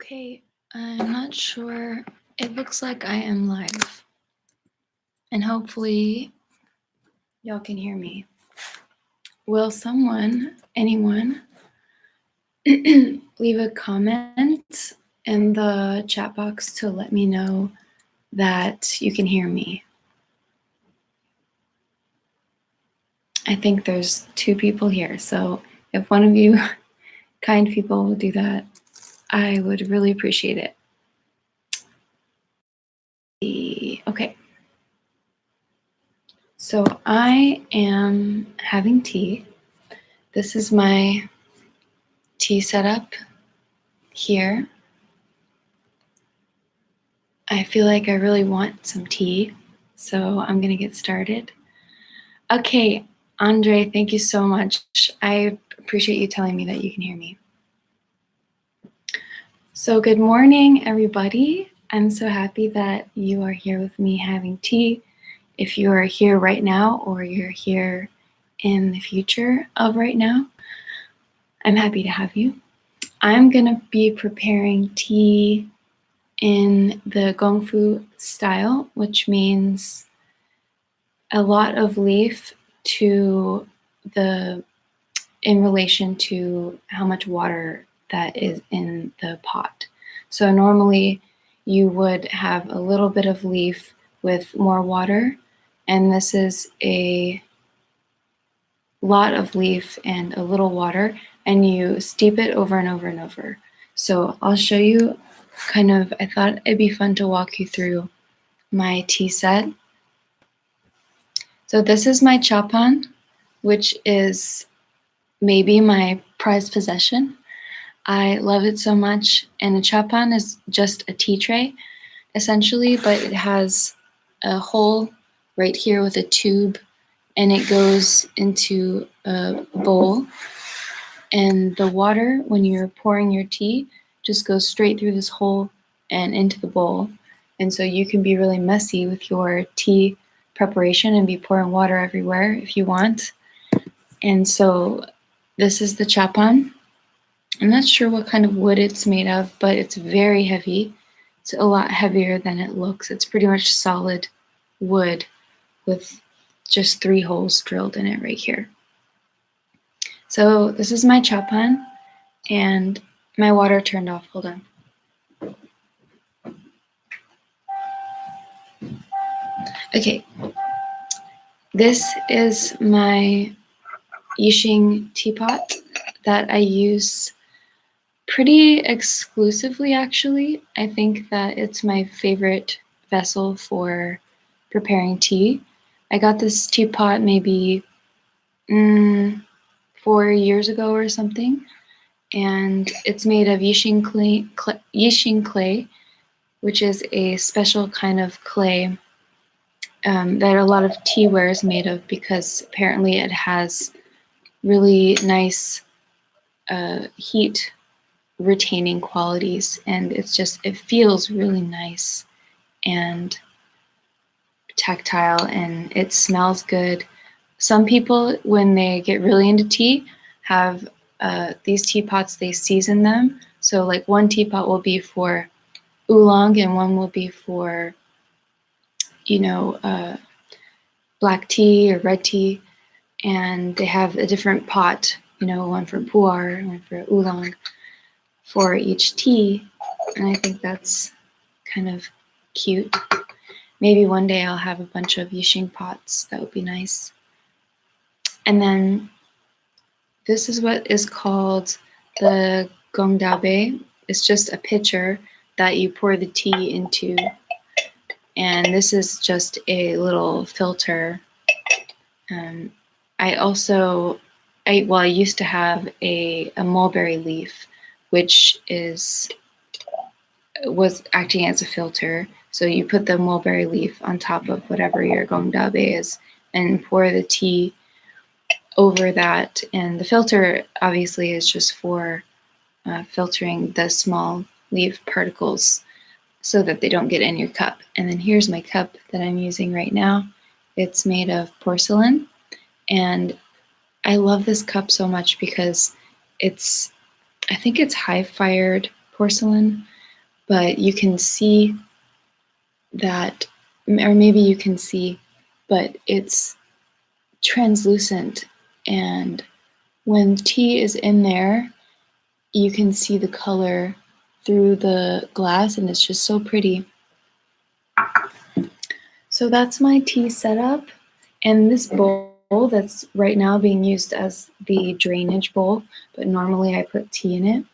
Okay, I'm not sure. It looks like I am live. And hopefully y'all can hear me. Will anyone, leave a comment in the chat box to let me know that you can hear me? I think there's 2 people here, so if one of you kind people will do that, I would really appreciate it. Okay. So I am having tea. This is my tea setup here. I feel like I really want some tea, so I'm gonna get started. Okay, Andre, thank you so much. I appreciate you telling me that you can hear me. So good morning, everybody. I'm so happy that you are here with me having tea. If you are here right now or you're here in the future of right now, I'm happy to have you. I'm gonna be preparing tea in the Gongfu style, which means a lot of leaf in relation to how much water that is in the pot. So normally you would have a little bit of leaf with more water, and this is a lot of leaf and a little water, and you steep it over and over and over. So I'll show you I thought it'd be fun to walk you through my tea set. So this is my chapan, which is maybe my prized possession. I love it so much. And a chapan is just a tea tray, essentially, but it has a hole right here with a tube, and it goes into a bowl. And the water, when you're pouring your tea, just goes straight through this hole and into the bowl. And so you can be really messy with your tea preparation and be pouring water everywhere if you want. And so this is the chapan. I'm not sure what kind of wood it's made of, but it's very heavy. It's a lot heavier than it looks. It's pretty much solid wood with just 3 holes drilled in it right here. So this is my chapan, and my water turned off. Hold on. Okay. This is my Yixing teapot that I use pretty exclusively, actually. I think that it's my favorite vessel for preparing tea. I got this teapot maybe 4 years ago or something, and it's made of Yixing clay, which is a special kind of clay that a lot of teaware is made of, because apparently it has really nice heat retaining qualities, and it feels really nice and tactile, and it smells good. Some people, when they get really into tea, have these teapots, they season them. So like one teapot will be for oolong and one will be for black tea or red tea, and they have a different pot, one for pu'er, one for oolong, for each tea. And I think that's kind of cute. Maybe one day I'll have a bunch of Yixing pots. That would be nice. And then this is what is called the gongdabe. It's just a pitcher that you pour the tea into. And this is just a little filter. I used to have a mulberry leaf, which was acting as a filter. So you put the mulberry leaf on top of whatever your gongdabe is and pour the tea over that. And the filter obviously is just for filtering the small leaf particles so that they don't get in your cup. And then here's my cup that I'm using right now. It's made of porcelain, and I love this cup so much because I think it's high-fired porcelain, but you can see that, or maybe you can see, but it's translucent, and when tea is in there, you can see the color through the glass, and it's just so pretty. So that's my tea setup, and this bowl that's right now being used as the drainage bowl, but normally I put tea in it.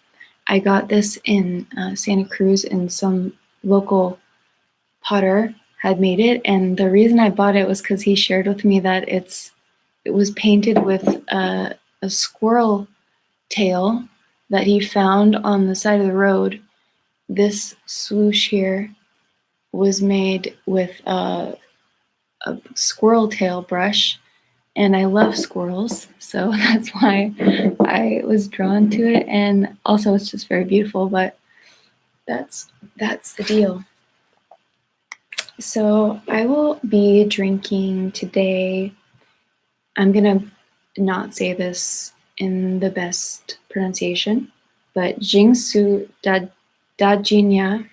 I got this in Santa Cruz, and some local potter had made it, and the reason I bought it was because he shared with me that it was painted with a squirrel tail that he found on the side of the road. This swoosh here was made with a squirrel tail brush, and I love squirrels, so that's why I was drawn to it. And also, it's just very beautiful. But that's the deal. So I will be drinking today. I'm gonna not say this in the best pronunciation, but Jingsu Dajinya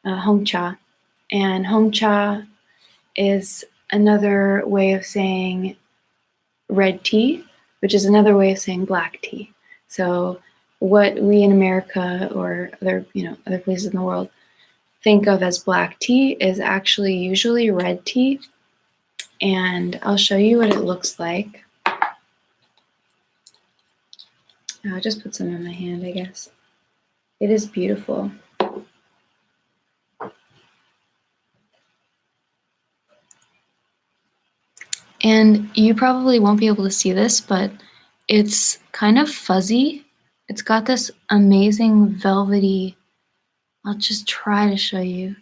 Hongcha. And Hongcha is another way of saying red tea, which is another way of saying black tea. So what we in America or other places in the world think of as black tea is actually usually red tea. And I'll show you what it looks like. I'll just put some in my hand, I guess. It is beautiful. And you probably won't be able to see this, but it's kind of fuzzy. It's got this amazing velvety, I'll just try to show you.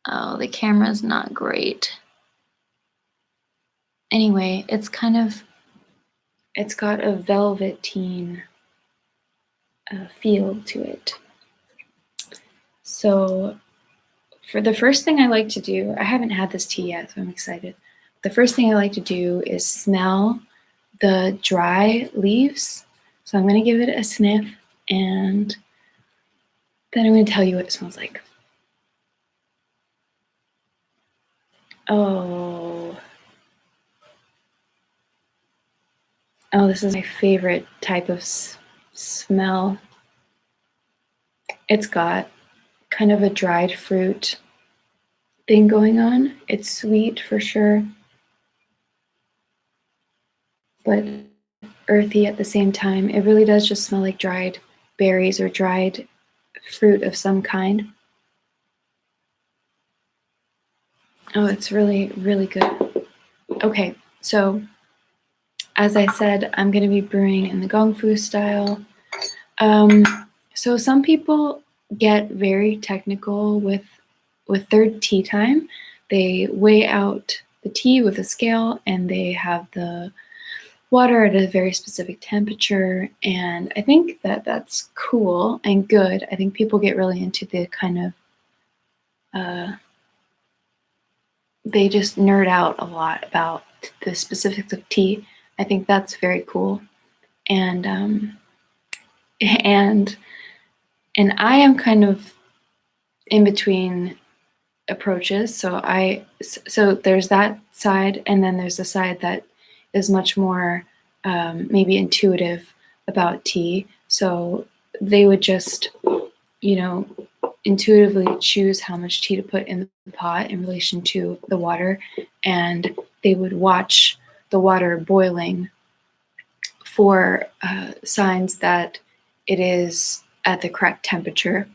Oh, the camera's not great. Anyway, it's got a velveteen feel to it. So for the first thing I like to do, I haven't had this tea yet, so I'm excited. The first thing I like to do is smell the dry leaves. So I'm going to give it a sniff, and then I'm going to tell you what it smells like. Oh, this is my favorite type of smell. It's got kind of a dried fruit thing going on. It's sweet for sure, but earthy at the same time. It really does just smell like dried berries or dried fruit of some kind. Oh, it's really, really good. Okay, so as I said, I'm going to be brewing in the Gong Fu style. So some people get very technical with their tea time. They weigh out the tea with a scale, and they have the water at a very specific temperature. And I think that that's cool and good. I think people get really into the kind of they just nerd out a lot about the specifics of tea. I think that's very cool. And and I am kind of in between approaches. So there's that side, and then there's the side that is much more maybe intuitive about tea. So they would just, intuitively choose how much tea to put in the pot in relation to the water, and they would watch the water boiling for signs that it is at the correct temperature.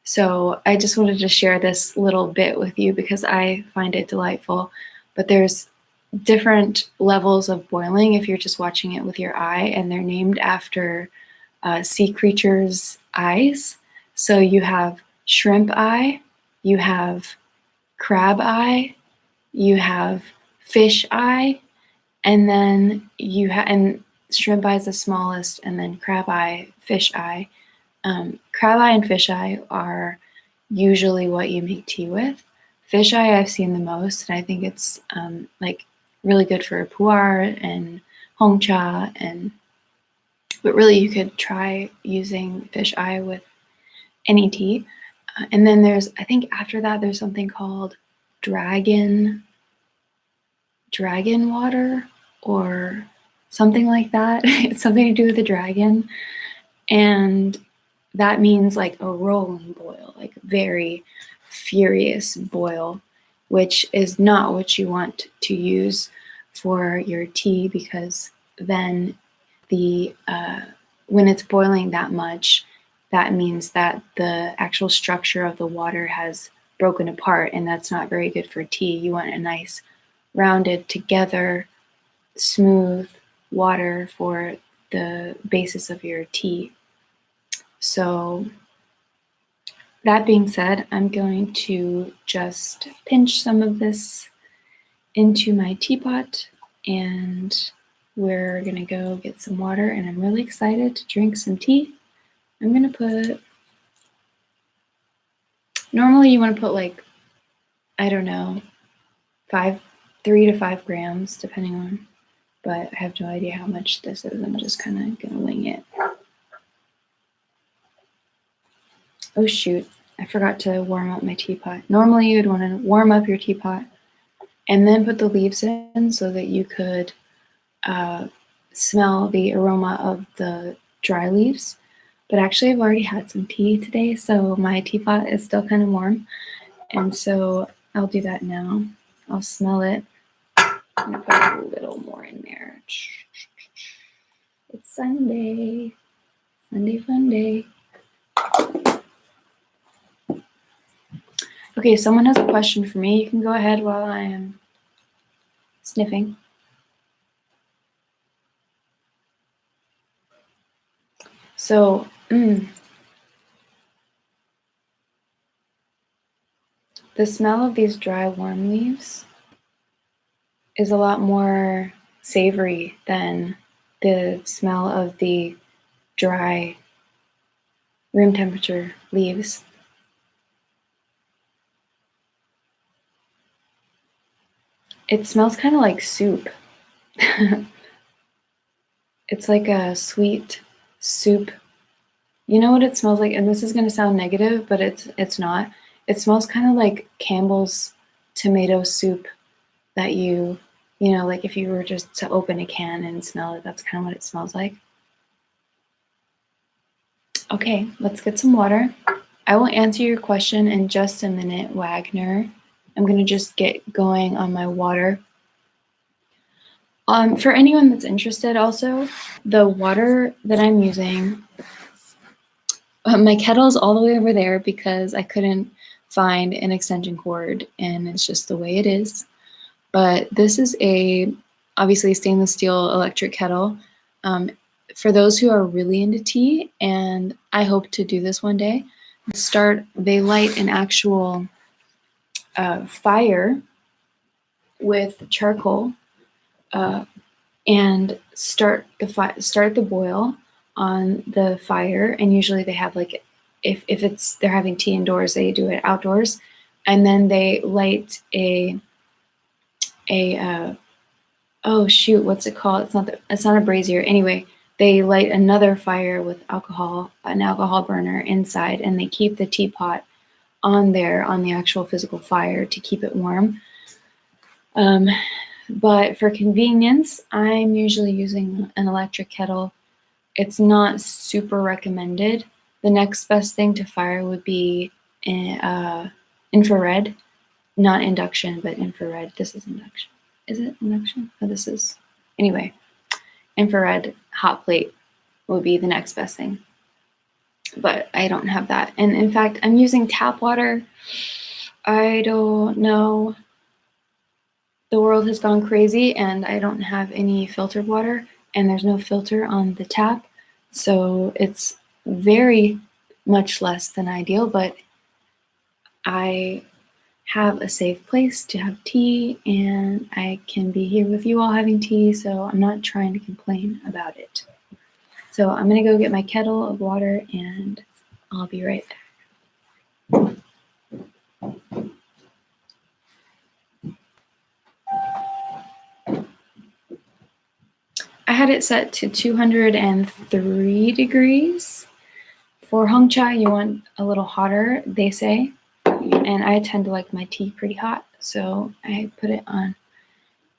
So I just wanted to share this little bit with you because I find it delightful. But there's different levels of boiling if you're just watching it with your eye, and they're named after sea creatures' eyes. So you have shrimp eye, you have crab eye, you have fish eye, and then and shrimp eye is the smallest, and then crab eye, fish eye. Crab eye and fish eye are usually what you make tea with. Fish eye I've seen the most, and I think it's really good for pu'er and hongcha, but really you could try using fish eye with any tea. And then there's, I think after that, there's something called dragon water or something like that. It's something to do with the dragon. And that means like a rolling boil, like very furious boil, which is not what you want to use for your tea, because then when it's boiling that much, that means that the actual structure of the water has broken apart, and that's not very good for tea. You want a nice rounded together smooth water for the basis of your tea. So that being said, I'm going to just pinch some of this into my teapot, and we're gonna go get some water, and I'm really excited to drink some tea. I'm gonna put, normally you wanna put like, I don't know, 3 to 5 grams, depending on, but I have no idea how much this is. I'm just kind of gonna wing it. Oh shoot, I forgot to warm up my teapot. Normally you'd want to warm up your teapot and then put the leaves in so that you could smell the aroma of the dry leaves. But actually I've already had some tea today, so my teapot is still kind of warm. And so I'll do that now. I'll smell it. I'm gonna put a little more in there. It's Sunday. Sunday fun day. Okay, someone has a question for me. You can go ahead while I am sniffing. So, the smell of these dry, warm leaves is a lot more savory than the smell of the dry, room temperature leaves. It smells kind of like soup. It's like a sweet soup. You know what it smells like? And this is going to sound negative, but it's not. It smells kind of like Campbell's tomato soup that you know, like if you were just to open a can and smell it, that's kind of what it smells like. Okay, let's get some water. I will answer your question in just a minute, Wagner. I'm going to just get going on my water. For anyone that's interested also, the water that I'm using, my kettle's all the way over there because I couldn't find an extension cord, and it's just the way it is. But this is obviously a stainless steel electric kettle. For those who are really into tea, and I hope to do this one day, they light an actual fire with charcoal and start the boil on the fire. And usually they have like, if they're having tea indoors, they do it outdoors, and then they light oh shoot, what's it called? It's not a brazier. Anyway, they light another fire with an alcohol burner inside, and they keep the teapot on there on the actual physical fire to keep it warm. But for convenience, I'm usually using an electric kettle. It's not super recommended. The next best thing to fire would be infrared, not induction, but infrared. This is induction. Is it induction? Oh, this is, anyway, infrared hot plate would be the next best thing. But I don't have that. And in fact, I'm using tap water. I don't know. The world has gone crazy, and I don't have any filtered water, and there's no filter on the tap. So it's very much less than ideal, but I have a safe place to have tea, and I can be here with you all having tea, so I'm not trying to complain about it. So I'm gonna go get my kettle of water, and I'll be right back. I had it set to 203 degrees For hung chai, you want a little hotter, they say, and I tend to like my tea pretty hot, so I put it on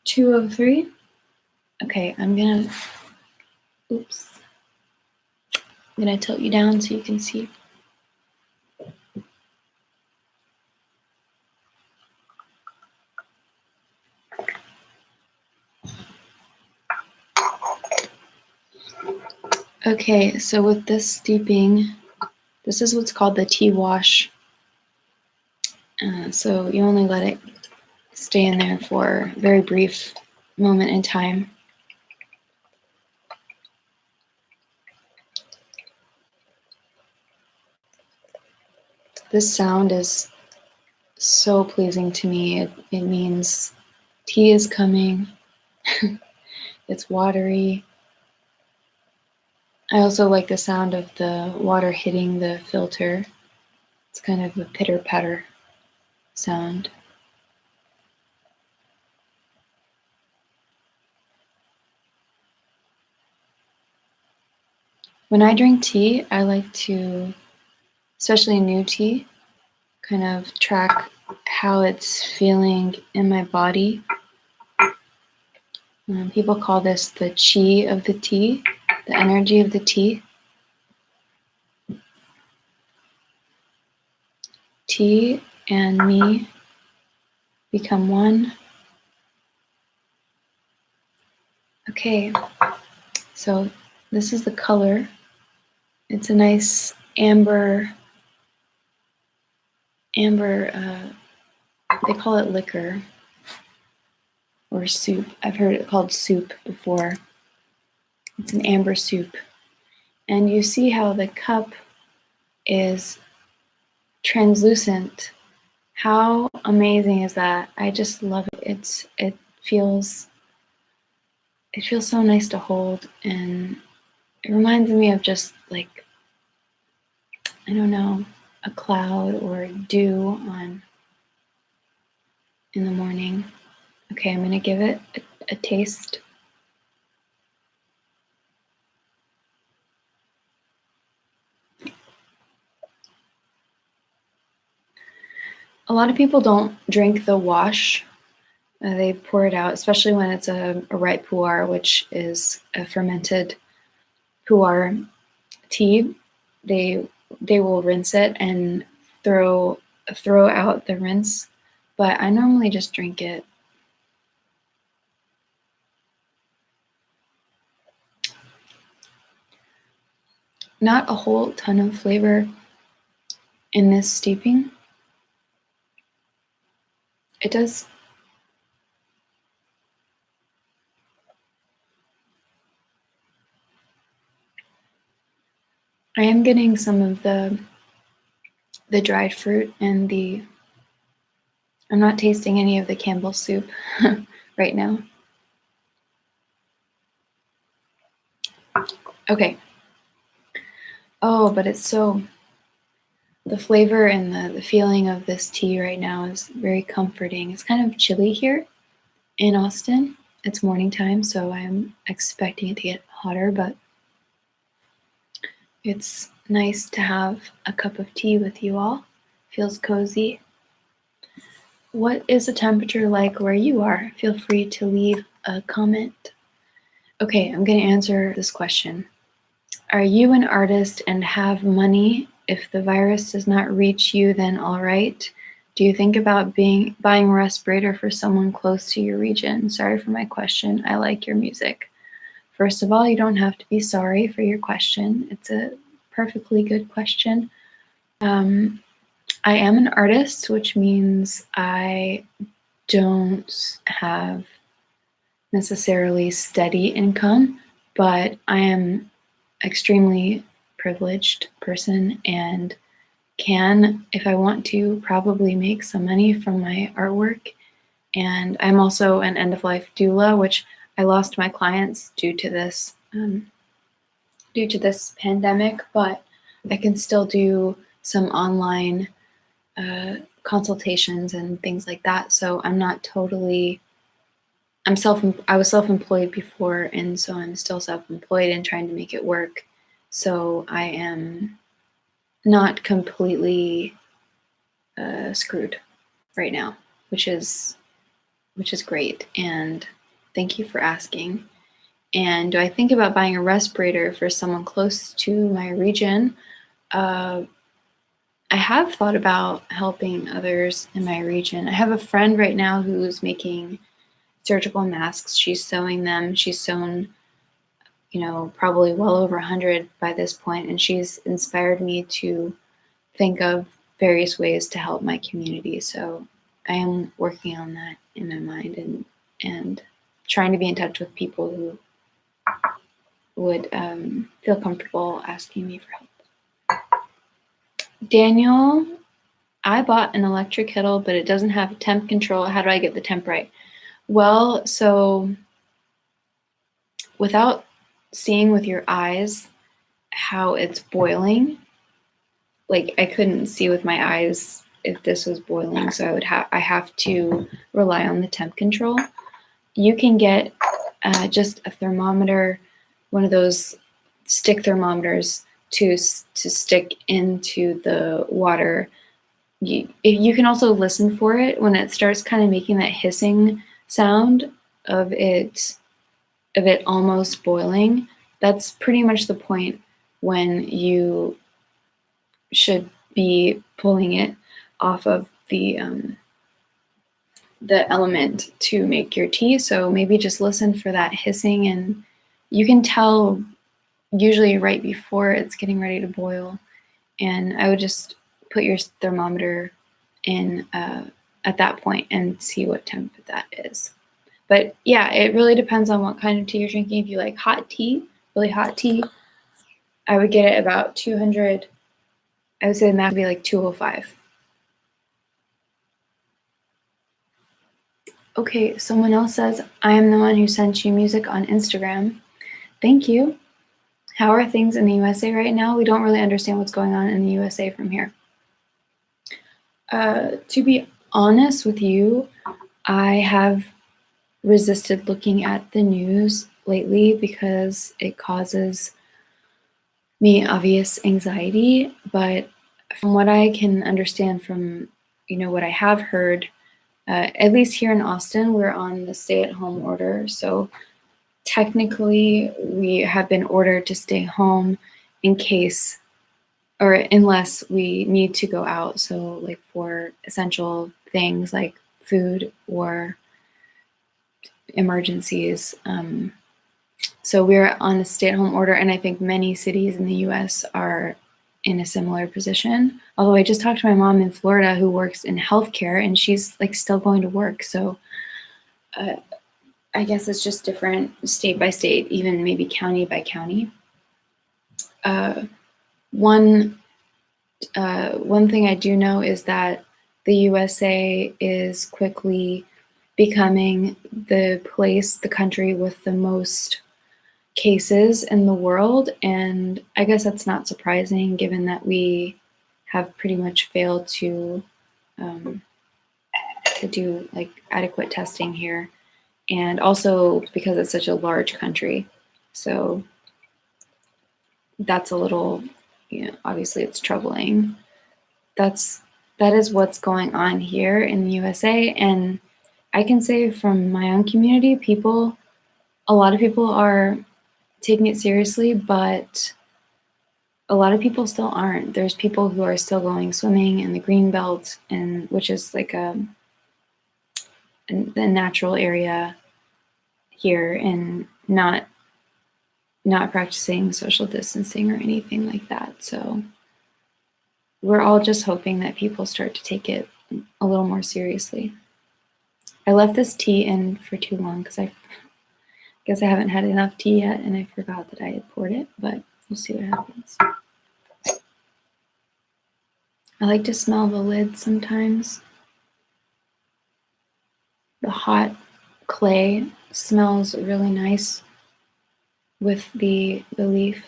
203. Okay, I'm gonna tilt you down so you can see. Okay, so with this steeping, this is what's called the tea wash. So you only let it stay in there for a very brief moment in time. This sound is so pleasing to me. It means tea is coming. It's watery. I also like the sound of the water hitting the filter. It's kind of a pitter-patter sound. When I drink tea, I like to, especially new tea, kind of track how it's feeling in my body. People call this the chi of the tea, the energy of the tea. Tea and me become one. Okay, so this is the color. It's a nice amber, they call it liquor or soup. I've heard it called soup before. It's an amber soup. And you see how the cup is translucent. How amazing is that? I just love it. It feels so nice to hold, and it reminds me of just like, I don't know, a cloud or dew in the morning. Okay, I'm gonna give it a taste. A lot of people don't drink the wash. They pour it out, especially when it's a ripe pu'er, which is a fermented pu'er tea. They will rinse it and throw out the rinse, but I normally just drink it. Not a whole ton of flavor in this steeping. It does. I am getting some of the dried fruit and I'm not tasting any of the Campbell soup right now. Okay. Oh, but the flavor and the feeling of this tea right now is very comforting. It's kind of chilly here in Austin. It's morning time, so I'm expecting it to get hotter, but it's nice to have a cup of tea with you all. Feels cozy. What is the temperature like where you are? Feel free to leave a comment. Okay, I'm going to answer this question. Are you an artist and have money? If the virus does not reach you, then all right. Do you think about buying a respirator for someone close to your region? Sorry for my question. I like your music. First of all, you don't have to be sorry for your question. It's a perfectly good question. I am an artist, which means I don't have necessarily steady income, but I am extremely privileged person and can, if I want to, probably make some money from my artwork. And I'm also an end-of-life doula, which I lost my clients due to this pandemic, but I can still do some online consultations and things like that. So I'm not totally. I was self-employed before, and so I'm still self-employed and trying to make it work. So I am not completely screwed right now, which is great. And thank you for asking. And do I think about buying a respirator for someone close to my region? I have thought about helping others in my region. I have a friend right now who's making surgical masks. She's sewing them. She's sewn, probably well over 100 by this point, and she's inspired me to think of various ways to help my community. So I am working on that in my mind and trying to be in touch with people who would feel comfortable asking me for help. Daniel, I bought an electric kettle, but it doesn't have temp control. How do I get the temp right? Well, so without seeing with your eyes how it's boiling, like I couldn't see with my eyes if this was boiling, so I have to rely on the temp control. You can get just a thermometer, one of those stick thermometers to stick into the water. You can also listen for it when it starts kind of making that hissing sound of it almost boiling. That's pretty much the point when you should be pulling it off of the element to make your tea. So maybe just listen for that hissing, and you can tell usually right before it's getting ready to boil. And I would just put your thermometer in at that point and see what temp that is. But yeah, it really depends on what kind of tea you're drinking. If you like hot tea, really hot tea, I would get it about 200. I would say the max would be like 205. Okay, someone else says, I am the one who sent you music on Instagram. Thank you. How are things in the USA right now? We don't really understand what's going on in the USA from here. To be honest with you, I have resisted looking at the news lately because it causes me obvious anxiety. But from what I can understand from, what I have heard, at least here in Austin, we're on the stay-at-home order. So technically, we have been ordered to stay home in case, or unless we need to go out. So like for essential things like food or emergencies. So we're on a stay-at-home order, and I think many cities in the US are in a similar position. Although I just talked to my mom in Florida who works in healthcare, and she's like still going to work. So I guess it's just different state by state, even maybe county by county. One thing I do know is that the USA is quickly becoming the country with the most cases in the world. And I guess that's not surprising given that we have pretty much failed to do like adequate testing here. And also because it's such a large country. So that's a little, obviously it's troubling. That is what's going on here in the USA. And I can say from my own community, a lot of people are taking it seriously, but a lot of people still aren't. There's people who are still going swimming in the green belt, and which is like the natural area here, and not practicing social distancing or anything like that. So we're all just hoping that people start to take it a little more seriously. I left this tea in for too long because I guess I haven't had enough tea yet, and I forgot that I had poured it, but we'll see what happens. I like to smell the lid sometimes. The hot clay smells really nice with the leaf.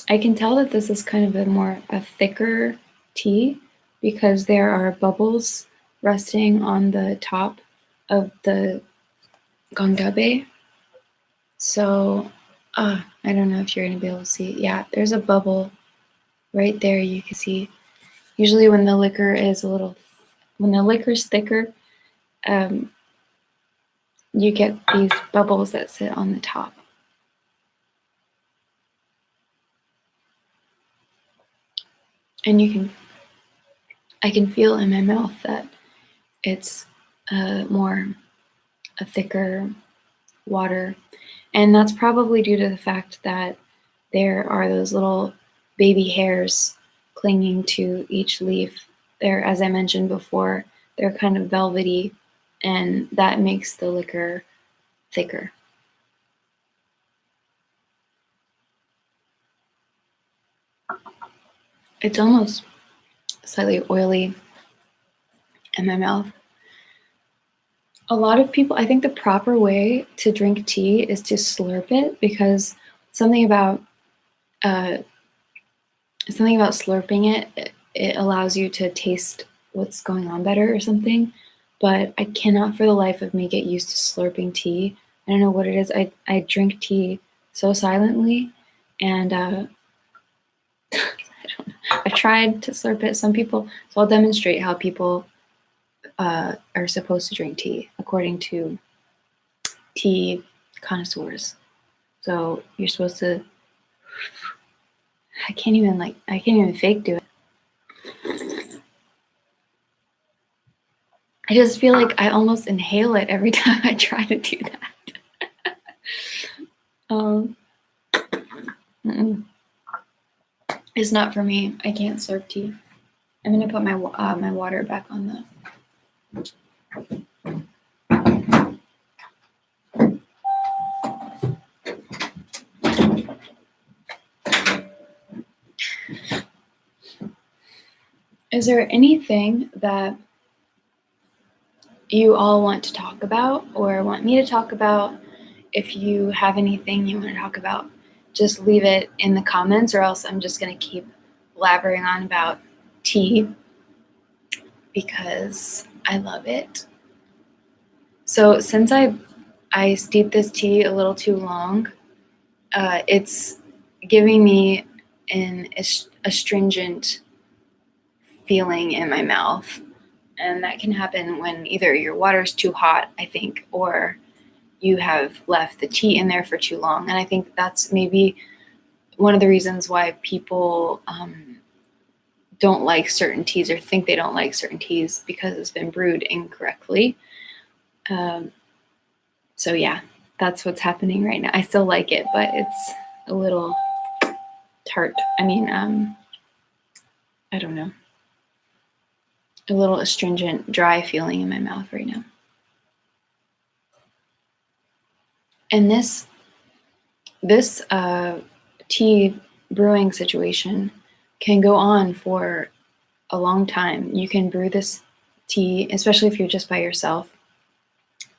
I can tell that this is kind of a thicker tea because there are bubbles resting on the top of the gongdabe. So, I don't know if you're going to be able to see. Yeah, there's a bubble right there you can see. Usually when the liquor is when the liquor's thicker, you get these bubbles that sit on the top. And I can feel in my mouth that it's a thicker water. And that's probably due to the fact that there are those little baby hairs clinging to each leaf. They're, as I mentioned before, they're kind of velvety, and that makes the liquor thicker. It's almost slightly oily in my mouth. A lot of people, I think the proper way to drink tea is to slurp it, because something about uh, slurping it allows you to taste what's going on better or something. But I cannot for the life of me get used to slurping tea. I don't know what it is. I drink tea so silently, and I don't know. I've tried to slurp it. Some people, so I'll demonstrate how people are supposed to drink tea according to tea connoisseurs. So you're supposed to. I can't even fake do it. I just feel like I almost inhale it every time I try to do that. um, it's not for me. I can't serve tea. I'm gonna put my my water back on the. Is there anything that you all want to talk about or want me to talk about? If you have anything you want to talk about, just leave it in the comments, or else I'm just going to keep blabbering on about tea because I love it. So since I steeped this tea a little too long, it's giving me an astringent feeling in my mouth. And that can happen when either your water's too hot, I think, or you have left the tea in there for too long. And I think that's maybe one of the reasons why people don't like certain teas or think they don't like certain teas, because it's been brewed incorrectly. So yeah, that's what's happening right now. I still like it, but it's a little tart. I mean, I don't know. A little astringent, dry feeling in my mouth right now. And this tea brewing situation can go on for a long time. You can brew this tea, especially if you're just by yourself.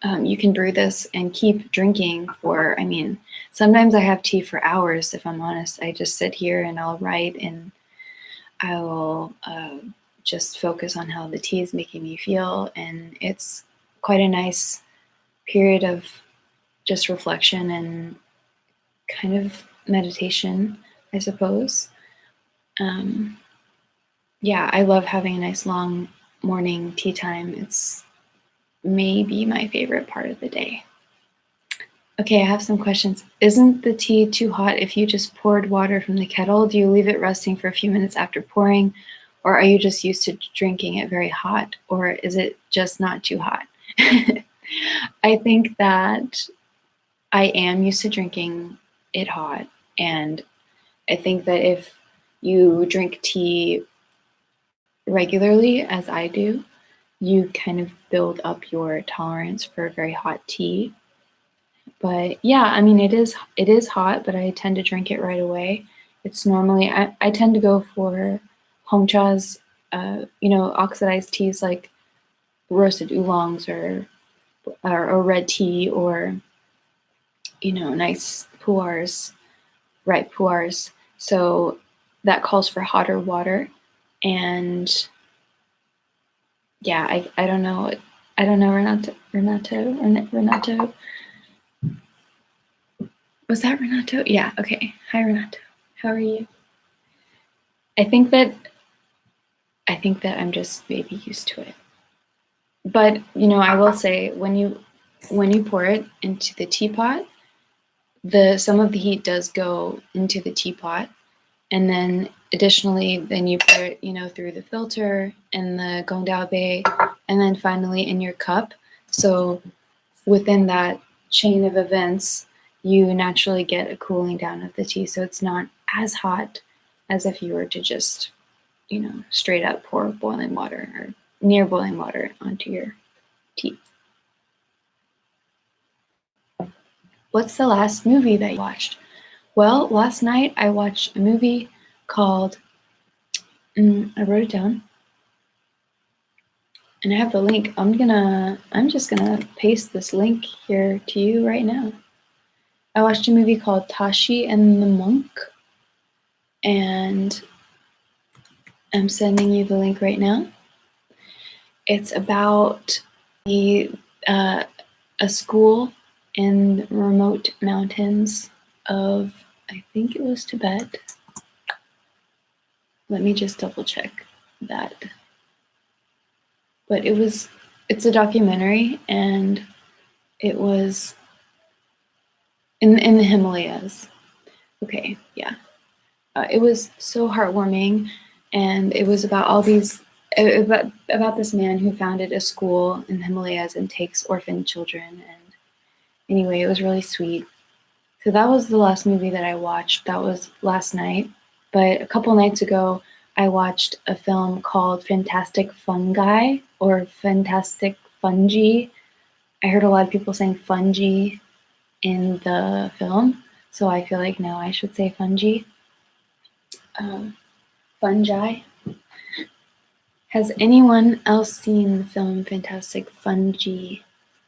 You can brew this and keep drinking for, I mean, sometimes I have tea for hours, if I'm honest. I just sit here and I'll write, and I will just focus on how the tea is making me feel. And it's quite a nice period of just reflection and kind of meditation, I suppose. Yeah, I love having a nice long morning tea time. It's maybe my favorite part of the day. Okay, I have some questions. Isn't the tea too hot if you just poured water from the kettle? Do you leave it resting for a few minutes after pouring? Or are you just used to drinking it very hot? Or is it just not too hot? I think that I am used to drinking it hot. And I think that if you drink tea regularly, as I do, you kind of build up your tolerance for very hot tea. But yeah, I mean, it is hot, but I tend to drink it right away. It's normally I tend to go for hongchas, oxidized teas like roasted oolongs or red tea, or nice pu'ers, ripe pu'ers. So that calls for hotter water, and yeah, I don't know. I don't know, Renato. Was that Renato? Yeah, okay. Hi, Renato. How are you? I think that I'm just maybe used to it. But I will say when you pour it into the teapot, some of the heat does go into the teapot, and then additionally, then you pour it, through the filter and the gongdaobe, and then finally in your cup. So within that chain of events, you naturally get a cooling down of the tea, so it's not as hot as if you were to just, straight up pour boiling water or near boiling water onto your tea. What's the last movie that you watched? Well, last night I watched a movie called, I wrote it down, and I have the link. I'm just gonna paste this link here to you right now. I watched a movie called Tashi and the Monk, and I'm sending you the link right now. It's about a school in remote mountains of, I think it was Tibet. Let me just double check that. But it's a documentary, and it was in the Himalayas. Okay, yeah. It was so heartwarming, and it was about about this man who founded a school in the Himalayas and takes orphan children. And anyway, it was really sweet. So that was the last movie that I watched. That was last night. But a couple nights ago, I watched a film called Fantastic Fungi or Fantastic Fungi. I heard a lot of people saying fungi in the film, so I feel like now I should say fungi. Fungi. Has anyone else seen the film Fantastic Fungi?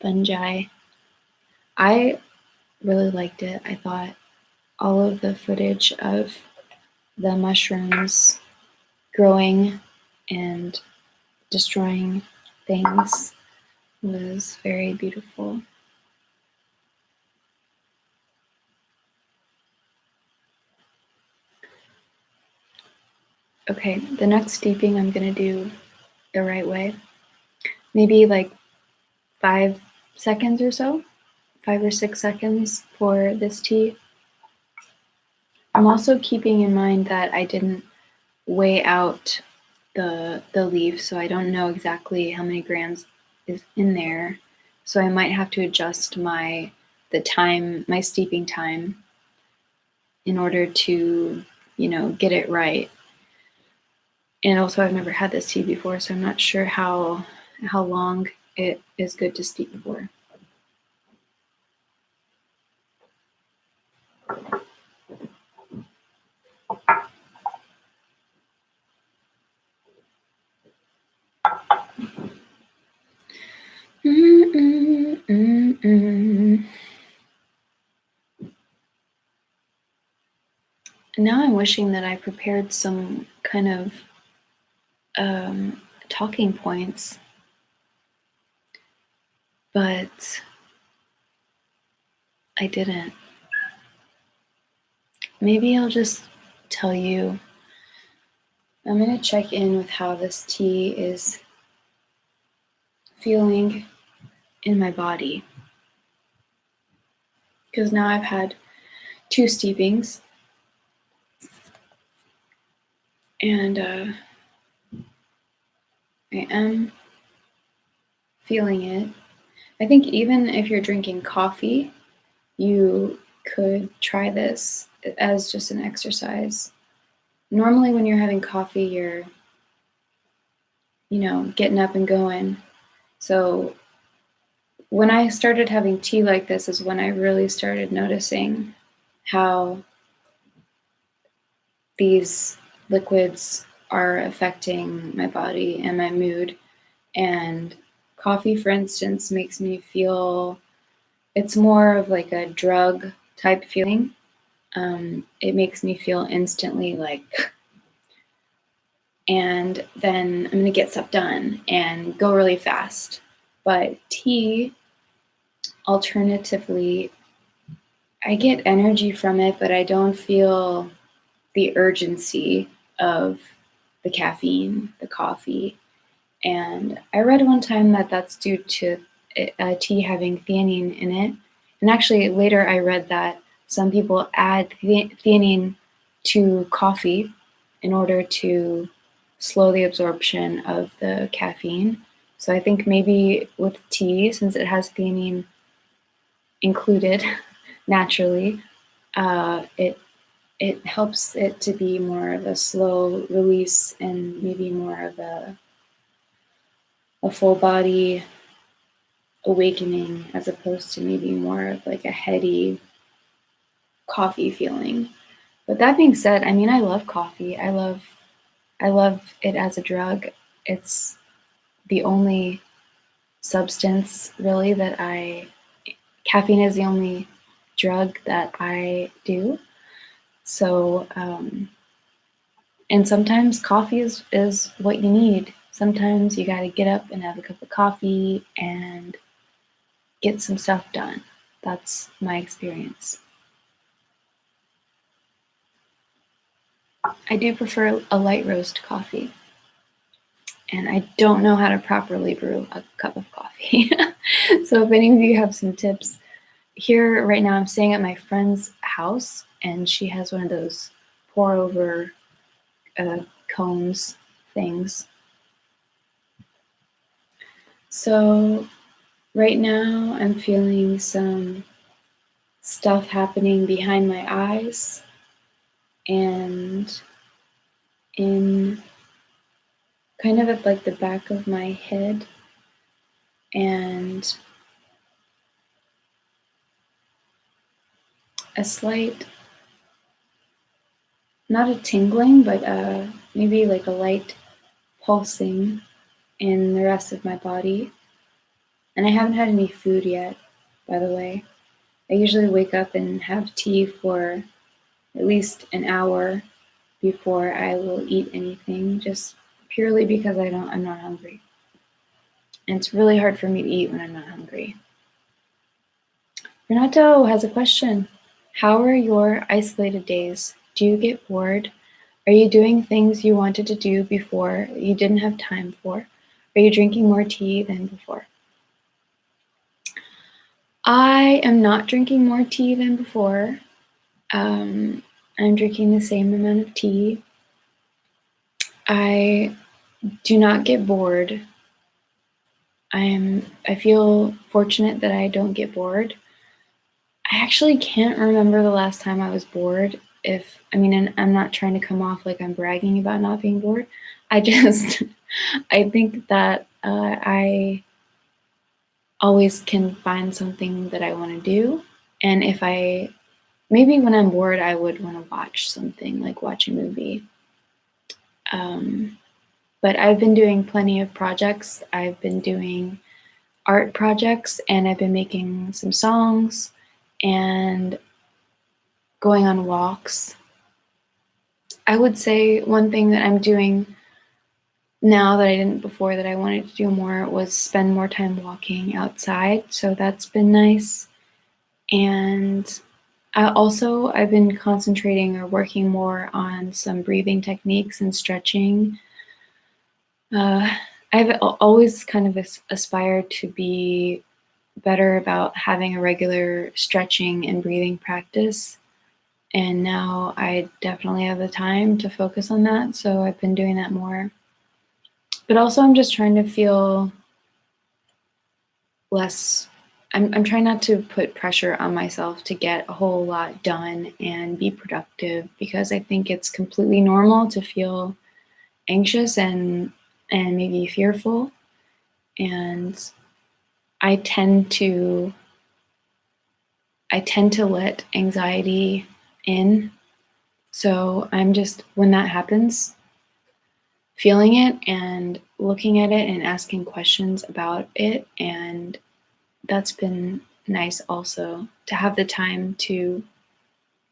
Fungi. I really liked it. I thought all of the footage of the mushrooms growing and destroying things was very beautiful. Okay, the next steeping I'm gonna do the right way. Maybe like 5 seconds or so, 5 or 6 seconds for this tea. I'm also keeping in mind that I didn't weigh out the leaf, so I don't know exactly how many grams is in there. So I might have to adjust my steeping time in order to, get it right. And also I've never had this tea before, so I'm not sure how long it is good to steep for. Now I'm wishing that I prepared some kind of talking points, but I didn't. Maybe I'll just tell you. I'm going to check in with how this tea is feeling in my body. Because now I've had 2 steepings, and I am feeling it. I think even if you're drinking coffee, you could try this as just an exercise. Normally when you're having coffee, you're, getting up and going. So when I started having tea like this is when I really started noticing how these liquids are affecting my body and my mood. And coffee, for instance, makes me feel, it's more of like a drug type feeling. It makes me feel instantly like, and then I'm gonna get stuff done and go really fast. But tea, alternatively, I get energy from it, but I don't feel the urgency of the caffeine, the coffee. And I read one time that that's due to tea having theanine in it. And actually, later I read that some people add theanine to coffee in order to slow the absorption of the caffeine. So I think maybe with tea, since it has theanine included naturally, it helps it to be more of a slow release and maybe more of a full body awakening as opposed to maybe more of like a heady coffee feeling. But that being said, I mean I love coffee. I love it as a drug. It's the only substance really that caffeine is the only drug that I do. So and sometimes coffee is what you need. Sometimes you got to get up and have a cup of coffee and get some stuff done. That's my experience. I do prefer a light roast coffee, and I don't know how to properly brew a cup of coffee. So if any of you have some tips, here right now I'm staying at my friend's house, and she has one of those pour over cones things. So right now I'm feeling some stuff happening behind my eyes and in kind of at like the back of my head, and a slight, not a tingling, but maybe like a light pulsing in the rest of my body. And I haven't had any food yet, by the way. I usually wake up and have tea for at least an hour before I will eat anything, just purely because I'm not hungry. And it's really hard for me to eat when I'm not hungry. Renato has a question. How are your isolated days? Do you get bored? Are you doing things you wanted to do before you didn't have time for? Are you drinking more tea than before? I am not drinking more tea than before. I'm drinking the same amount of tea. I do not get bored. I feel fortunate that I don't get bored. I actually can't remember the last time I was bored. And I'm not trying to come off like I'm bragging about not being bored. I just, I think that I always can find something that I want to do. And maybe when I'm bored, I would want to watch something, like watch a movie. But I've been doing plenty of projects. I've been doing art projects, and I've been making some songs and going on walks. I would say one thing that I'm doing now that I didn't before that I wanted to do more was spend more time walking outside. So that's been nice. And I've been concentrating or working more on some breathing techniques and stretching. I've always kind of aspired to be better about having a regular stretching and breathing practice. And now I definitely have the time to focus on that. So I've been doing that more. But also, I'm just trying to feel less. I'm trying not to put pressure on myself to get a whole lot done and be productive, because I think it's completely normal to feel anxious and maybe fearful. And I tend to let anxiety in. So I'm just, when that happens, feeling it and looking at it and asking questions about it. And that's been nice also, to have the time to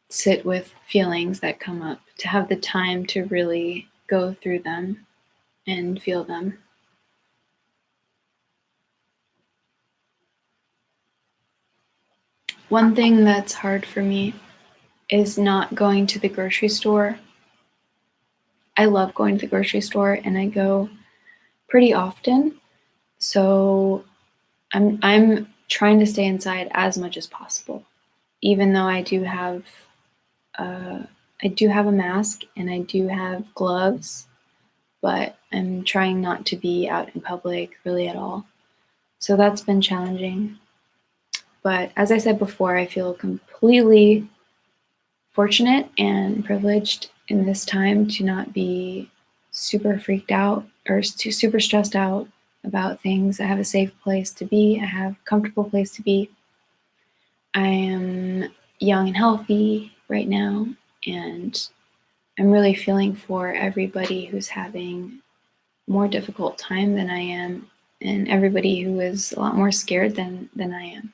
sit with feelings that come up, to have the time to really go through them and feel them. One thing that's hard for me is not going to the grocery store. I love going to the grocery store and I go pretty often. So I'm trying to stay inside as much as possible. Even though uh, I do have a mask and I do have gloves, but I'm trying not to be out in public really at all. So that's been challenging. But as I said before, I feel completely fortunate and privileged in this time to not be super freaked out or super stressed out about things. I have a safe place to be. I have a comfortable place to be. I am young and healthy right now, and I'm really feeling for everybody who's having more difficult time than I am, and everybody who is a lot more scared than I am.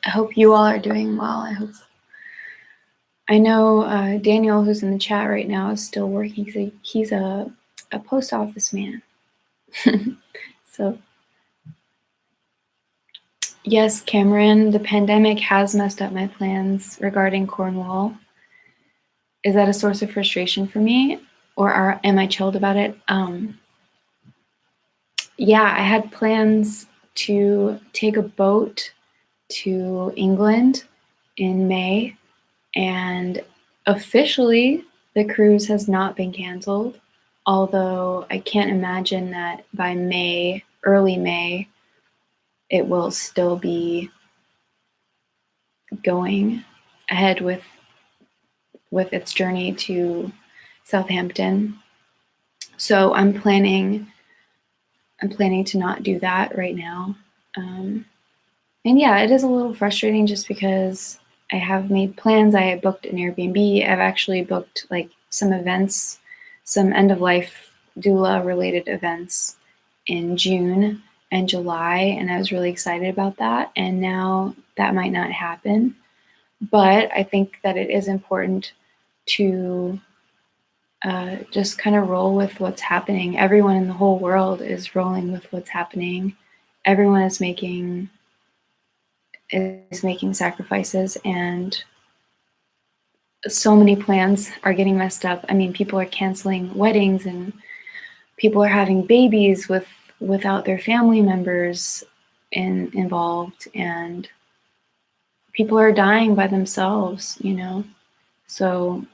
I hope you all are doing well. I know Daniel, who's in the chat right now, is still working. He's a post office man. So yes, Cameron, the pandemic has messed up my plans regarding Cornwall. Is that a source of frustration for me, or am I chilled about it? Yeah, I had plans to take a boat to England in May, and officially the cruise has not been canceled, although I can't imagine that by May, early May, it will still be going ahead with its journey to Southampton. So I'm planning to not do that right now. And yeah, it is a little frustrating just because I have made plans. I booked an Airbnb. I've actually booked like some events, some end of life doula related events in June and July, and I was really excited about that. And now that might not happen. But I think that it is important to just kind of roll with what's happening. Everyone in the whole world is rolling with what's happening. Everyone is making sacrifices, and so many plans are getting messed up. I mean, people are canceling weddings and people are having babies without their family members involved, and people are dying by themselves, you know. So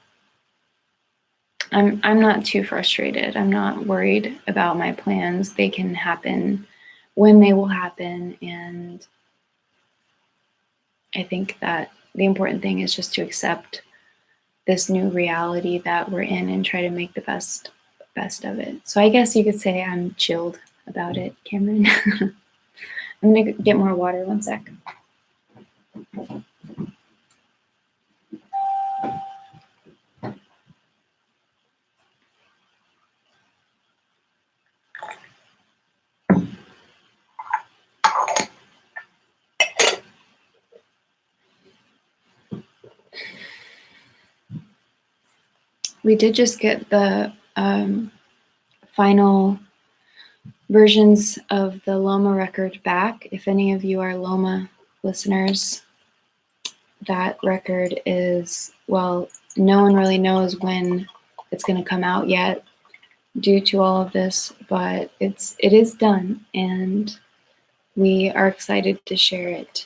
I'm not too frustrated. I'm not worried about my plans. They can happen when they will happen, and I think that the important thing is just to accept this new reality that we're in and try to make the best of it. So I guess you could say I'm chilled about it, Cameron. I'm gonna get more water, one sec. We did just get the final versions of the Loma record back. If any of you are Loma listeners, that record is, well, no one really knows when it's going to come out yet due to all of this, but it is done, and we are excited to share it.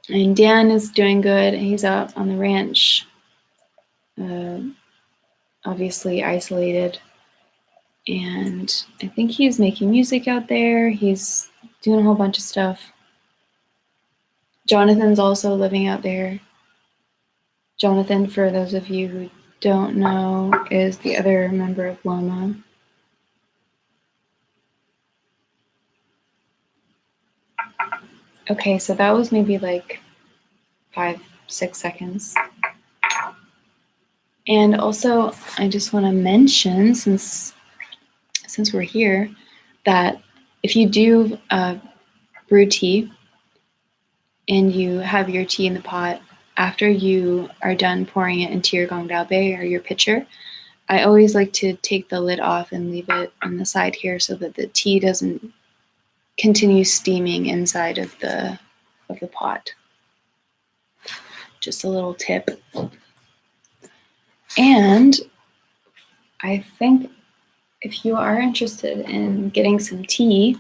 And Dan is doing good. He's out on the ranch, obviously isolated, and I think he's making music out there. He's doing a whole bunch of stuff. Jonathan's also living out there. Jonathan, for those of you who don't know, is the other member of Loma. Okay, so that was maybe like 5-6 seconds. And also, I just want to mention, since we're here, that if you do brew tea and you have your tea in the pot, after you are done pouring it into your gongdabe or your pitcher, I always like to take the lid off and leave it on the side here so that the tea doesn't continues steaming inside of the pot. Just a little tip. And I think if you are interested in getting some tea,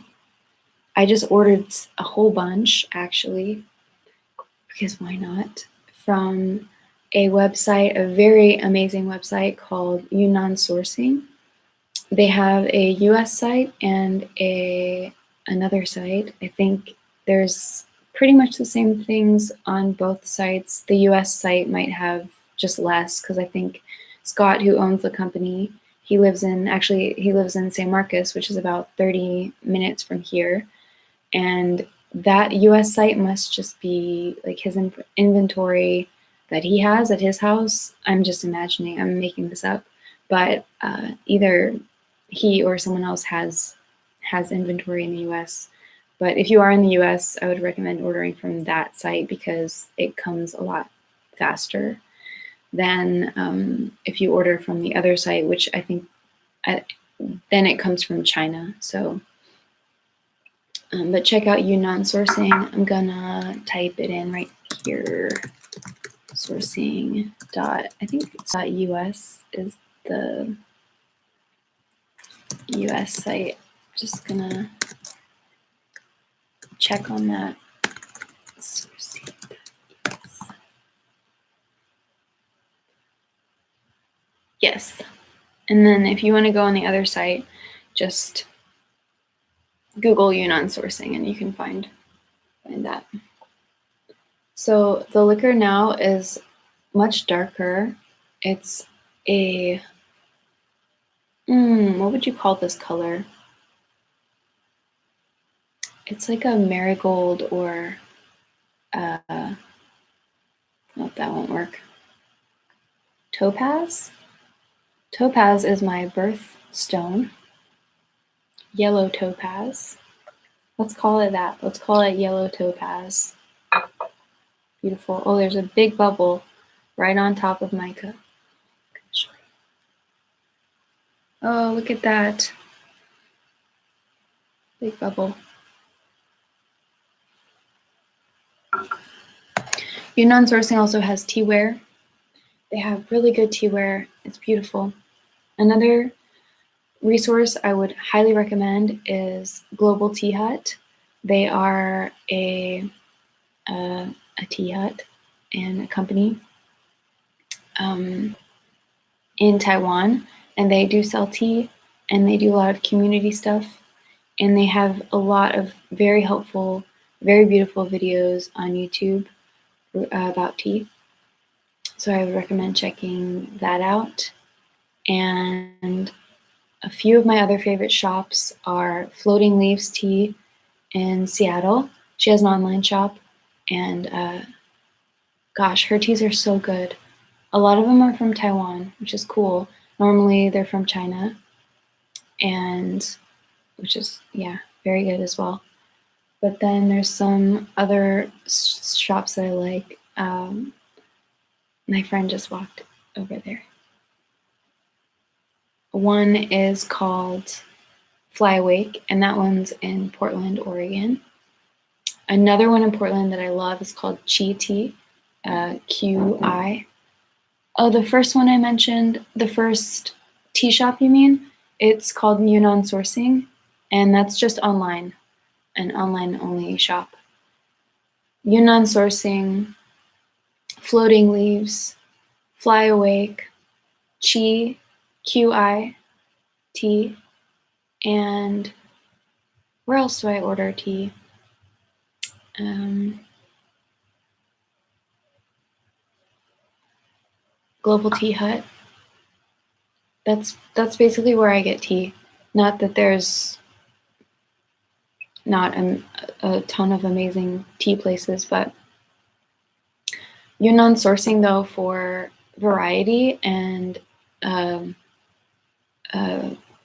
I just ordered a whole bunch, actually, because why not, from a website, a very amazing website called Yunnan Sourcing. They have a US site and another site. I think there's pretty much the same things on both sites. The US site might have just less, because I think Scott, who owns the company, he lives in San Marcos, which is about 30 minutes from here. And that US site must just be like his inventory that he has at his house. I'm just imagining, I'm making this up, but either he or someone else has inventory in the US. But if you are in the US, I would recommend ordering from that site because it comes a lot faster than if you order from the other site, which I think then it comes from China. So, but check out Yunnan Sourcing. I'm gonna type it in right here. Sourcing dot, I think it's .us is the US site. Just gonna check on that. Yes. And then if you want to go on the other site, just Google Yunnan Sourcing and you can find that. So the liquor now is much darker. It's a, what would you call this color? It's like a marigold or, nope, that won't work. Topaz? Topaz is my birthstone. Yellow topaz. Let's call it that. Let's call it yellow topaz. Beautiful. Oh, there's a big bubble right on top of my cup. Oh, look at that. Big bubble. Yunnan Sourcing also has teaware. They have really good teaware. It's beautiful. Another resource I would highly recommend is Global Tea Hut. They are a tea hut and a company in Taiwan, and they do sell tea and they do a lot of community stuff, and they have a lot of very helpful, very beautiful videos on YouTube about tea. So I would recommend checking that out. And a few of my other favorite shops are Floating Leaves Tea in Seattle. She has an online shop, and gosh, her teas are so good. A lot of them are from Taiwan, which is cool. Normally they're from China, and which is, yeah, very good as well. But then there's some other shops that I like. My friend just walked over there. One is called Fly Awake, and that one's in Portland, Oregon. Another one in Portland that I love is called Chi Tea, QI. Oh, the first one I mentioned, the first tea shop you mean? It's called Yunnan Sourcing, and that's just online, an online-only shop. Yunnan Sourcing, Floating Leaves, Fly Awake, Chi, QI, tea, and where else do I order tea? Global Tea Hut. That's basically where I get tea. Not that there's not a ton of amazing tea places, but Yunnan Sourcing, though, for variety and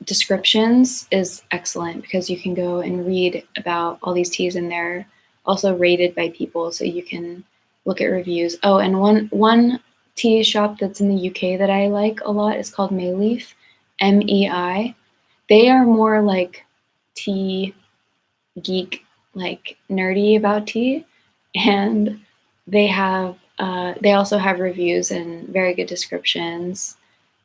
descriptions is excellent, because you can go and read about all these teas, and they're also rated by people, so you can look at reviews. Oh, and one tea shop that's in the UK that I like a lot is called Mayleaf, MEI. They are more like tea geek, like nerdy about tea, and they also have reviews and very good descriptions.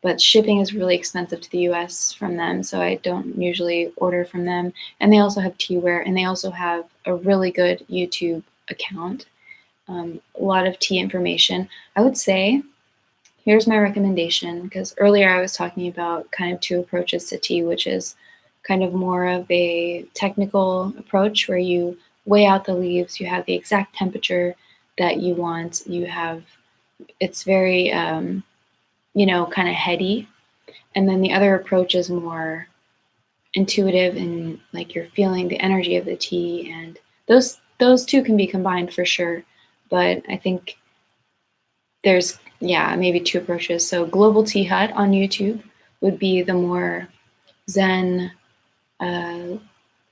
But shipping is really expensive to the US from them, so I don't usually order from them. And they also have teaware, and they also have a really good YouTube account. A lot of tea information. I would say, here's my recommendation, because earlier I was talking about kind of two approaches to tea, which is kind of more of a technical approach where you weigh out the leaves, you have the exact temperature that you want, it's very, kind of heady. And then the other approach is more intuitive, and like you're feeling the energy of the tea, and those two can be combined for sure. But I think there's maybe two approaches. So Global Tea Hut on YouTube would be the more zen,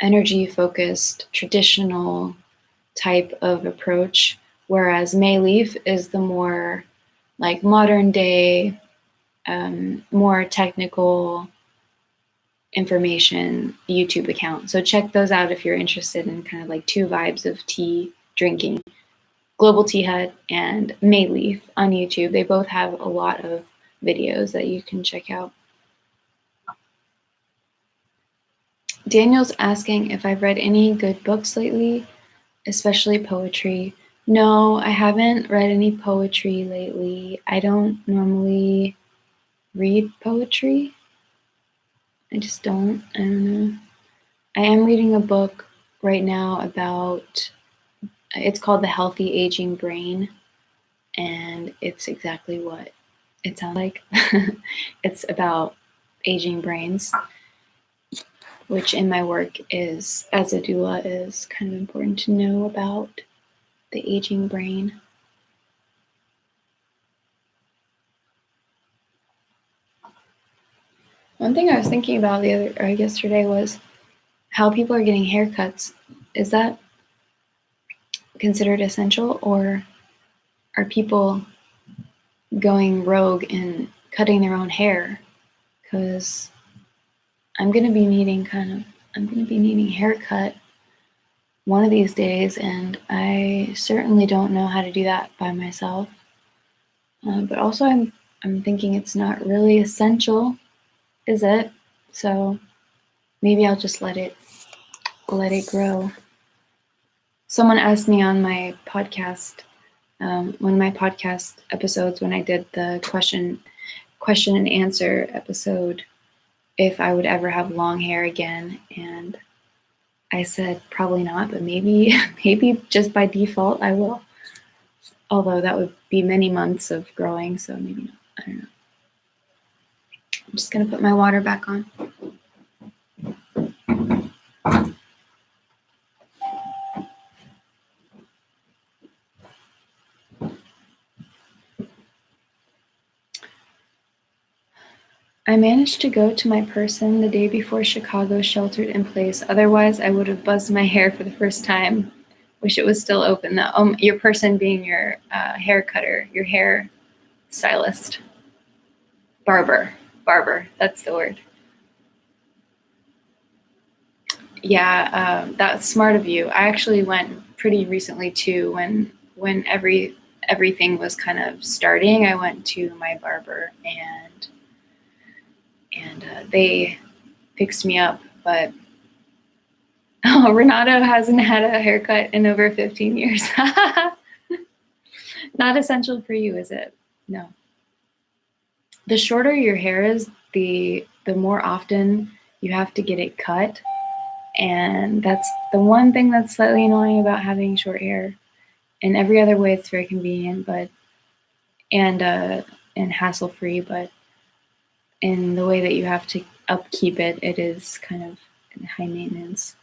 energy focused, traditional type of approach, whereas Mayleaf is the more like modern day, more technical information YouTube account. So check those out if you're interested in kind of like two vibes of tea drinking. Global Tea Hut and Mayleaf on YouTube. They both have a lot of videos that you can check out. Daniel's asking if I've read any good books lately, especially poetry. No, I haven't read any poetry lately. I don't normally read poetry. I just don't. I don't know. I am reading a book right now it's called The Healthy Aging Brain, and it's exactly what it sounds like. It's about aging brains, which in my work is, as a doula, is kind of important to know about the aging brain. One thing I was thinking about yesterday was how people are getting haircuts. Is that considered essential, or are people going rogue and cutting their own hair? Because I'm gonna be needing a haircut one of these days, and I certainly don't know how to do that by myself. But also, I'm thinking it's not really essential, is it? So maybe I'll just let it grow. Someone asked me on my podcast, one of my podcast episodes, when I did the question and answer episode, if I would ever have long hair again, and I said probably not, but maybe just by default I will. Although that would be many months of growing, so maybe not. I don't know. I'm just gonna put my water back on. I managed to go to my person the day before Chicago sheltered in place. Otherwise, I would have buzzed my hair for the first time. Wish it was still open though. Your person being your hair cutter, your hair stylist. Barber. That's the word. Yeah, that's smart of you. I actually went pretty recently too, when everything was kind of starting. I went to my barber, and they fixed me up. But Renato hasn't had a haircut in over 15 years. Not essential for you, is it? No. The shorter your hair is, the more often you have to get it cut. And that's the one thing that's slightly annoying about having short hair. In every other way, it's very convenient, and hassle-free. But in the way that you have to upkeep it, it is kind of high maintenance.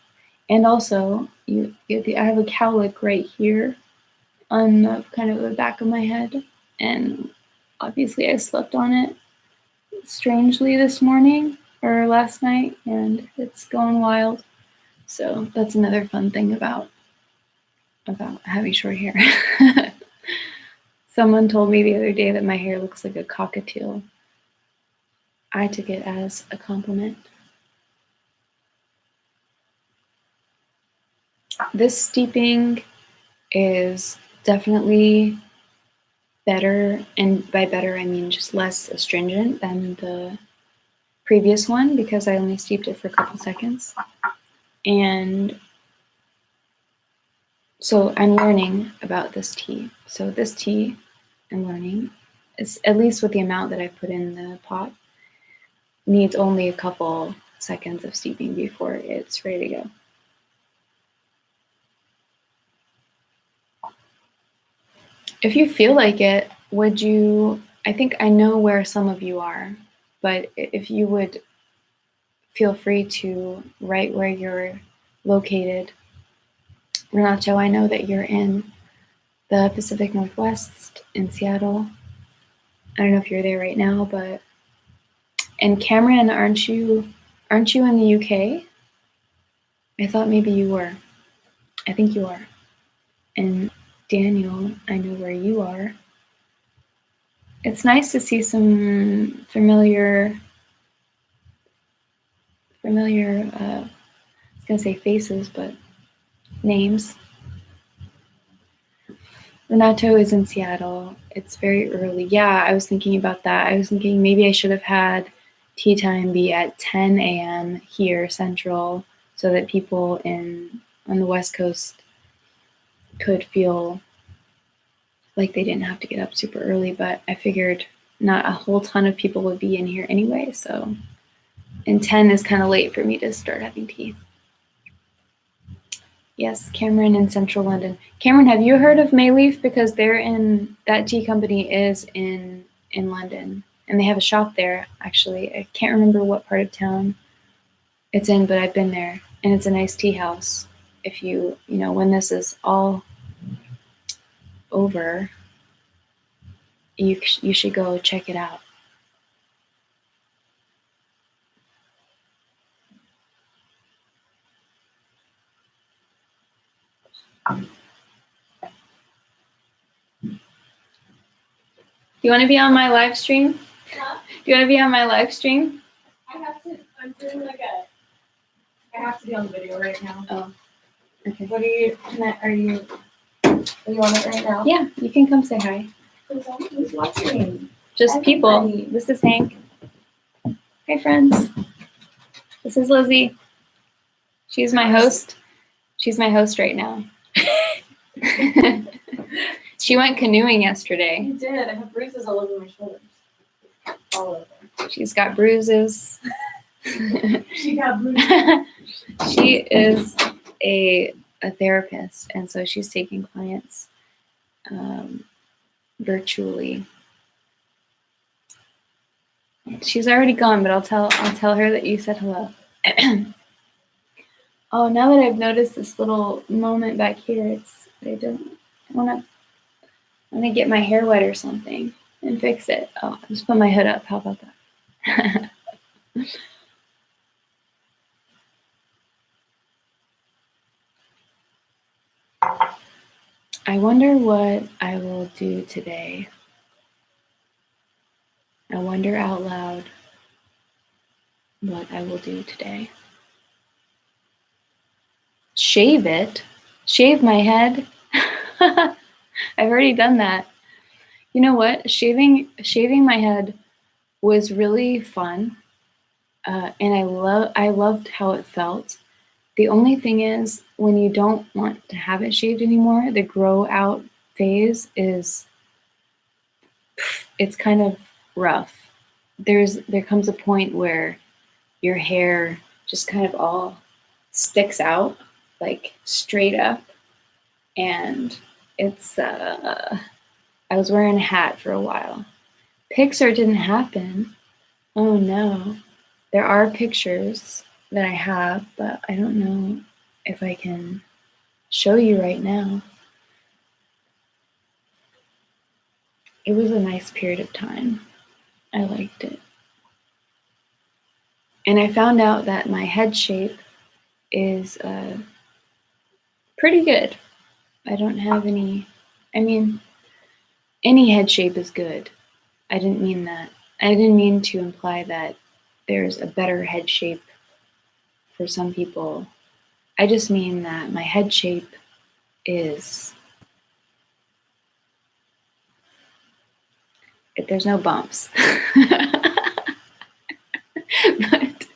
And also, I have a cowlick right here on kind of the back of my head, and obviously I slept on it strangely this morning or last night, and it's going wild. So that's another fun thing about having short hair. Someone told me the other day that my hair looks like a cockatiel. I took it as a compliment. This steeping is definitely better, and by better I mean just less astringent than the previous one because I only steeped it for a couple seconds. And so I'm learning about this tea. So this tea, I'm learning, is at least with the amount that I put in the pot, needs only a couple seconds of steeping before it's ready to go. If you feel like it, would you, I think I know where some of you are, but if you would feel free to write where you're located. Renato, I know that you're in the Pacific Northwest in Seattle. I don't know if you're there right now, but and Cameron, aren't you in the UK? I thought maybe you were. I think you are. And Daniel, I know where you are. It's nice to see some familiar I was gonna say faces, but names. Renato is in Seattle. It's very early. Yeah, I was thinking about that. I was thinking maybe I should have had tea time be at 10 a.m. here Central so that people on the West Coast could feel like they didn't have to get up super early, but I figured not a whole ton of people would be in here anyway, so and 10 is kind of late for me to start having tea. Yes, Cameron in Central London. Cameron, have you heard of Mayleaf? Because that tea company is in London, and they have a shop there, actually. I can't remember what part of town it's in, but I've been there, and it's a nice tea house. If when this is all over, you should go check it out. Do you want to be on my live stream? Huh? Do you want to be on my live stream? I'm doing I have to be on the video right now. Oh, okay. Are you on it right now? Yeah, you can come say hi. Who's watching? Just Everybody. People. This is Hank. Hi, friends. This is Lizzie. She's my host. She's my host right now. She went canoeing yesterday. You did. I have bruises all over my shoulders. All over. She's got bruises. She got bruises. She is a therapist, and so she's taking clients virtually. She's already gone, but I'll tell her that you said hello. Oh, now that I've noticed this little moment back here, I want to get my hair wet or something and fix it. Oh, I'll just put my hood up. How about that? I wonder what I will do today. I wonder out loud what I will do today. Shave it? Shave my head? I've already done that. You know what? Shaving my head was really fun, and I loved how it felt. The only thing is, when you don't want to have it shaved anymore, the grow out phase it's kind of rough. There comes a point where your hair just kind of all sticks out, like straight up, and it's I was wearing a hat for a while. Pixar didn't happen. Oh no. There are pictures that I have, but I don't know if I can show you right now. It was a nice period of time. I liked it. And I found out that my head shape is pretty good. I don't have any head shape is good. I didn't mean that. I didn't mean to imply that there's a better head shape for some people I just mean that my head shape is, there's no bumps. But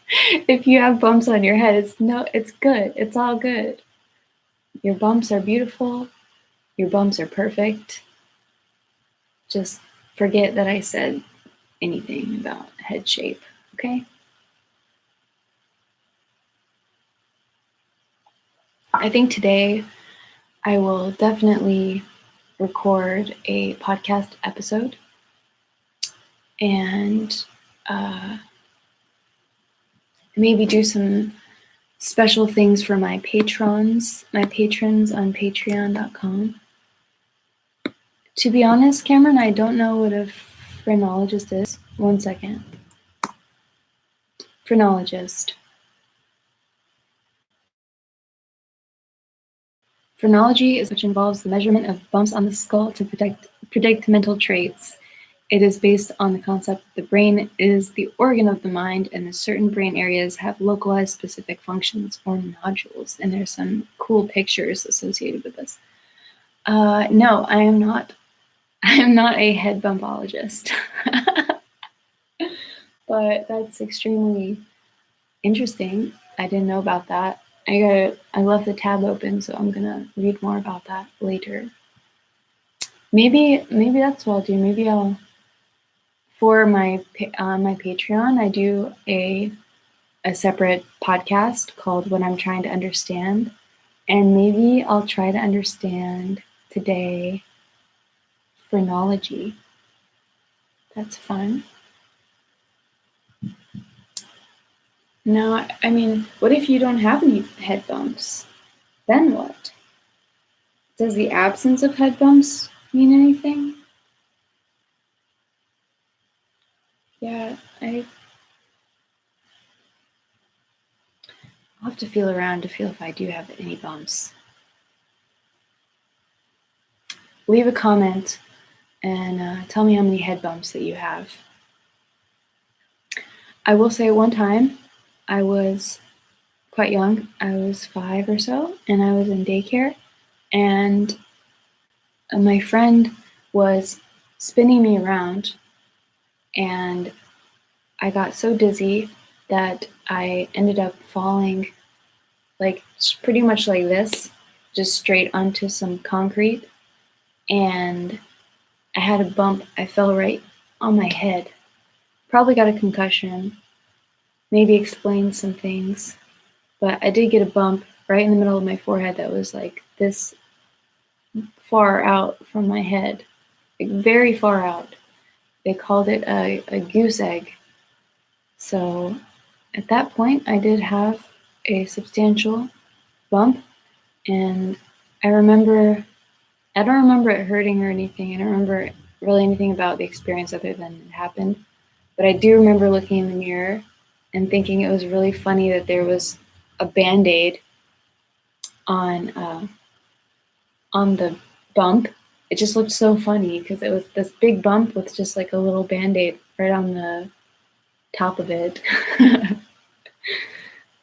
if you have bumps on your head, it's good. It's all good. Your bumps are beautiful. Your bumps are perfect. Just forget that I said anything about head shape, okay? I think today I will definitely record a podcast episode and maybe do some special things for my patrons on patreon.com. To be honest, Cameron, I don't know what a phrenologist is. One second. Phrenologist. Phrenology is which involves the measurement of bumps on the skull to predict mental traits. It is based on the concept that the brain is the organ of the mind and that certain brain areas have localized specific functions or nodules. And there's some cool pictures associated with this. No, I am not. I am not a head bumpologist. But that's extremely interesting. I didn't know about that. I left the tab open, so I'm gonna read more about that later. Maybe that's what I'll do. Maybe I'll, for my Patreon, I do a separate podcast called When I'm Trying to Understand, and maybe I'll try to understand today phrenology. That's fun. No, I mean, what if you don't have any head bumps? Then what? Does the absence of head bumps mean anything? Yeah, I'll have to feel around to feel if I do have any bumps. Leave a comment and tell me how many head bumps that you have. I will say one time I was quite young. I was 5 or so, and I was in daycare, and my friend was spinning me around, and I got so dizzy that I ended up falling, like pretty much like this, just straight onto some concrete, and I had a bump. I fell right on my head. Probably got a concussion. Maybe explains some things. But I did get a bump right in the middle of my forehead that was like this far out from my head. Like very far out. They called it a goose egg. So at that point, I did have a substantial bump. And I don't remember it hurting or anything. I don't remember really anything about the experience other than it happened. But I do remember looking in the mirror and thinking it was really funny that there was a Band-Aid on the bump. It just looked so funny because it was this big bump with just like a little Band-Aid right on the top of it.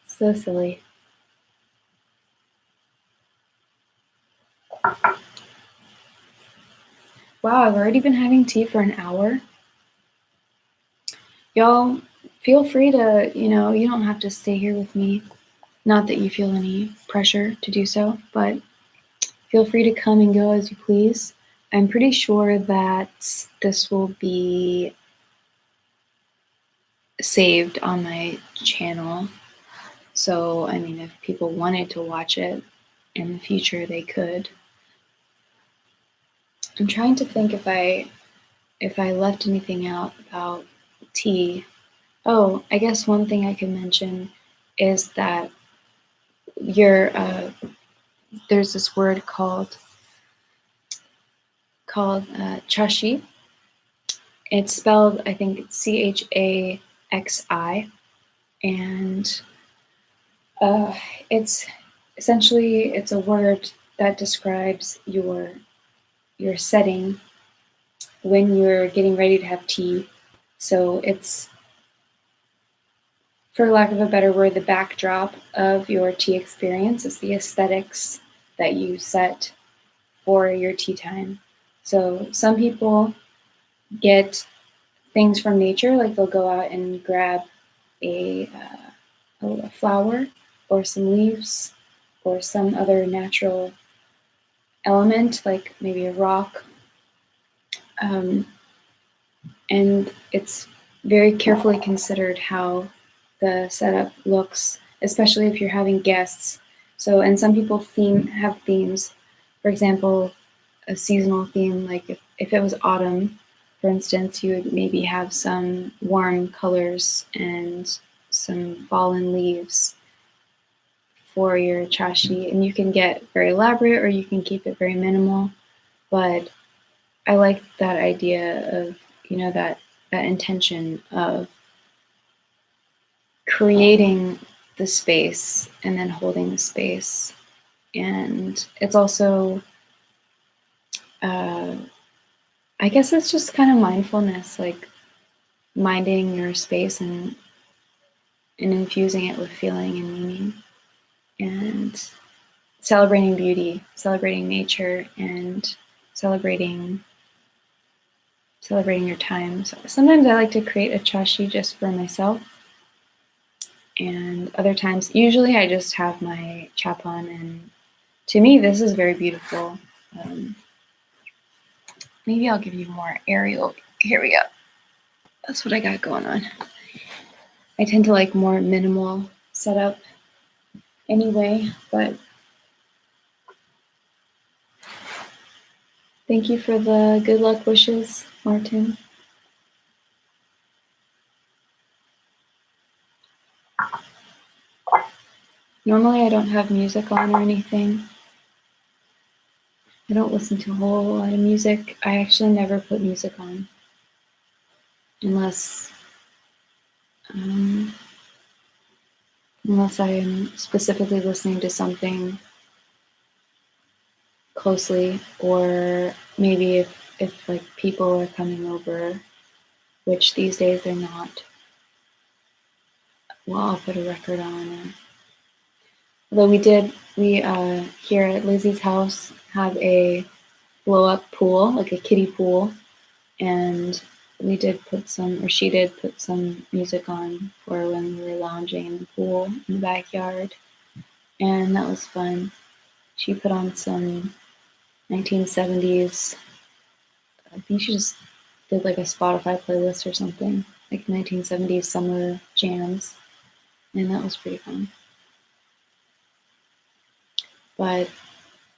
So silly. Wow, I've already been having tea for an hour. Y'all, feel free to, you don't have to stay here with me. Not that you feel any pressure to do so, but feel free to come and go as you please. I'm pretty sure that this will be saved on my channel. So, I mean, if people wanted to watch it in the future, they could. I'm trying to think if I left anything out about tea. Oh, I guess one thing I can mention is that there's this word called Tashi. It's spelled, I think, CHAXI, and it's essentially a word that describes your setting when you're getting ready to have tea. So it's for lack of a better word, the backdrop of your tea experience is the aesthetics that you set for your tea time. So some people get things from nature, like they'll go out and grab a flower or some leaves or some other natural element, like maybe a rock. And it's very carefully considered how the setup looks, especially if you're having guests. So, and some people have themes. For example, a seasonal theme, like if it was autumn, for instance, you would maybe have some warm colors and some fallen leaves for your chashi. And you can get very elaborate or you can keep it very minimal. But I like that idea of, that intention of creating the space and then holding the space. And it's also, I guess it's just kind of mindfulness, like minding your space and infusing it with feeling and meaning, and celebrating beauty, celebrating nature, and celebrating your time. So sometimes I like to create a chashi just for myself, and other times, usually I just have my chapan, and to me this is very beautiful. Maybe I'll give you more aerial. Here we go. That's what I got going on. I tend to like more minimal setup anyway, but thank you for the good luck wishes, Martin. Normally I don't have music on or anything. I don't listen to a whole lot of music. I actually never put music on unless I am specifically listening to something closely, or maybe if like people are coming over, which these days they're not. Well, I'll put a record on. Although we here at Lizzie's house have a blow up pool, like a kiddie pool, and she did put some music on for when we were lounging in the pool in the backyard, and that was fun. She put on some 1970s. I think she just did like a Spotify playlist or something, like 1970s summer jams, and that was pretty fun. But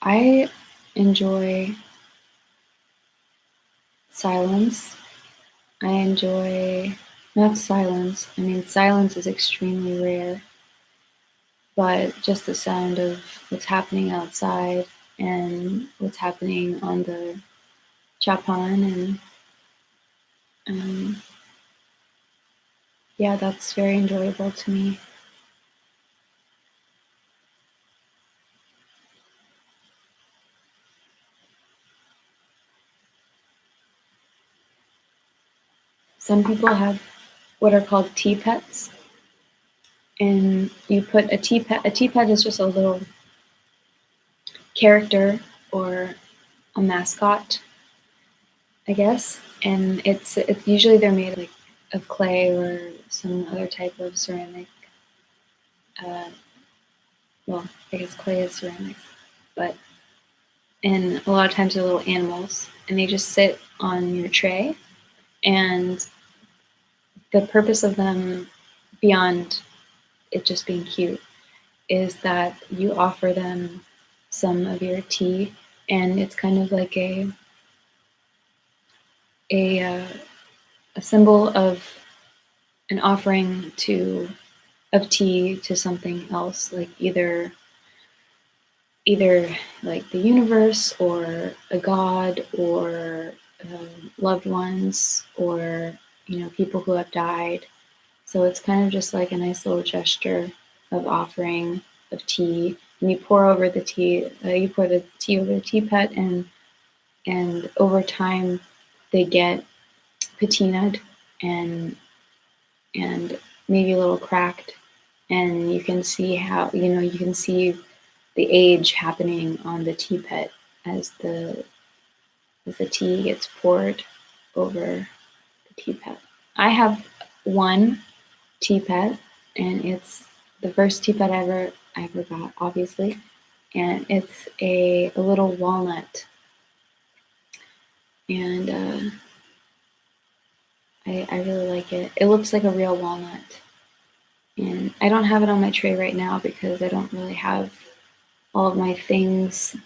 I enjoy silence. I enjoy not silence. I mean, silence is extremely rare, but just the sound of what's happening outside and what's happening on the chapan, and yeah, that's very enjoyable to me. Some people have what are called tea pets, and you put a tea pet. A tea pet is just a little character or a mascot, I guess, and it's usually they're made like of clay or some other type of ceramic. Well, I guess clay is ceramics, but and a lot of times they're little animals, and they just sit on your tray, and the purpose of them, beyond it just being cute, is that you offer them some of your tea, and it's kind of like a symbol of an offering of tea to something else, like either like the universe or a god or loved ones, or people who have died. So it's kind of just like a nice little gesture of offering of tea, and you pour over the tea. You pour the tea over the teapot, and over time they get patinaed and maybe a little cracked, and you can see how, you can see the age happening on the teapot as the tea gets poured over the teapot. I have one teapot, and it's the first teapot I ever got, obviously, and it's a little walnut, and I really like it. It looks like a real walnut, and I don't have it on my tray right now because I don't really have all of my things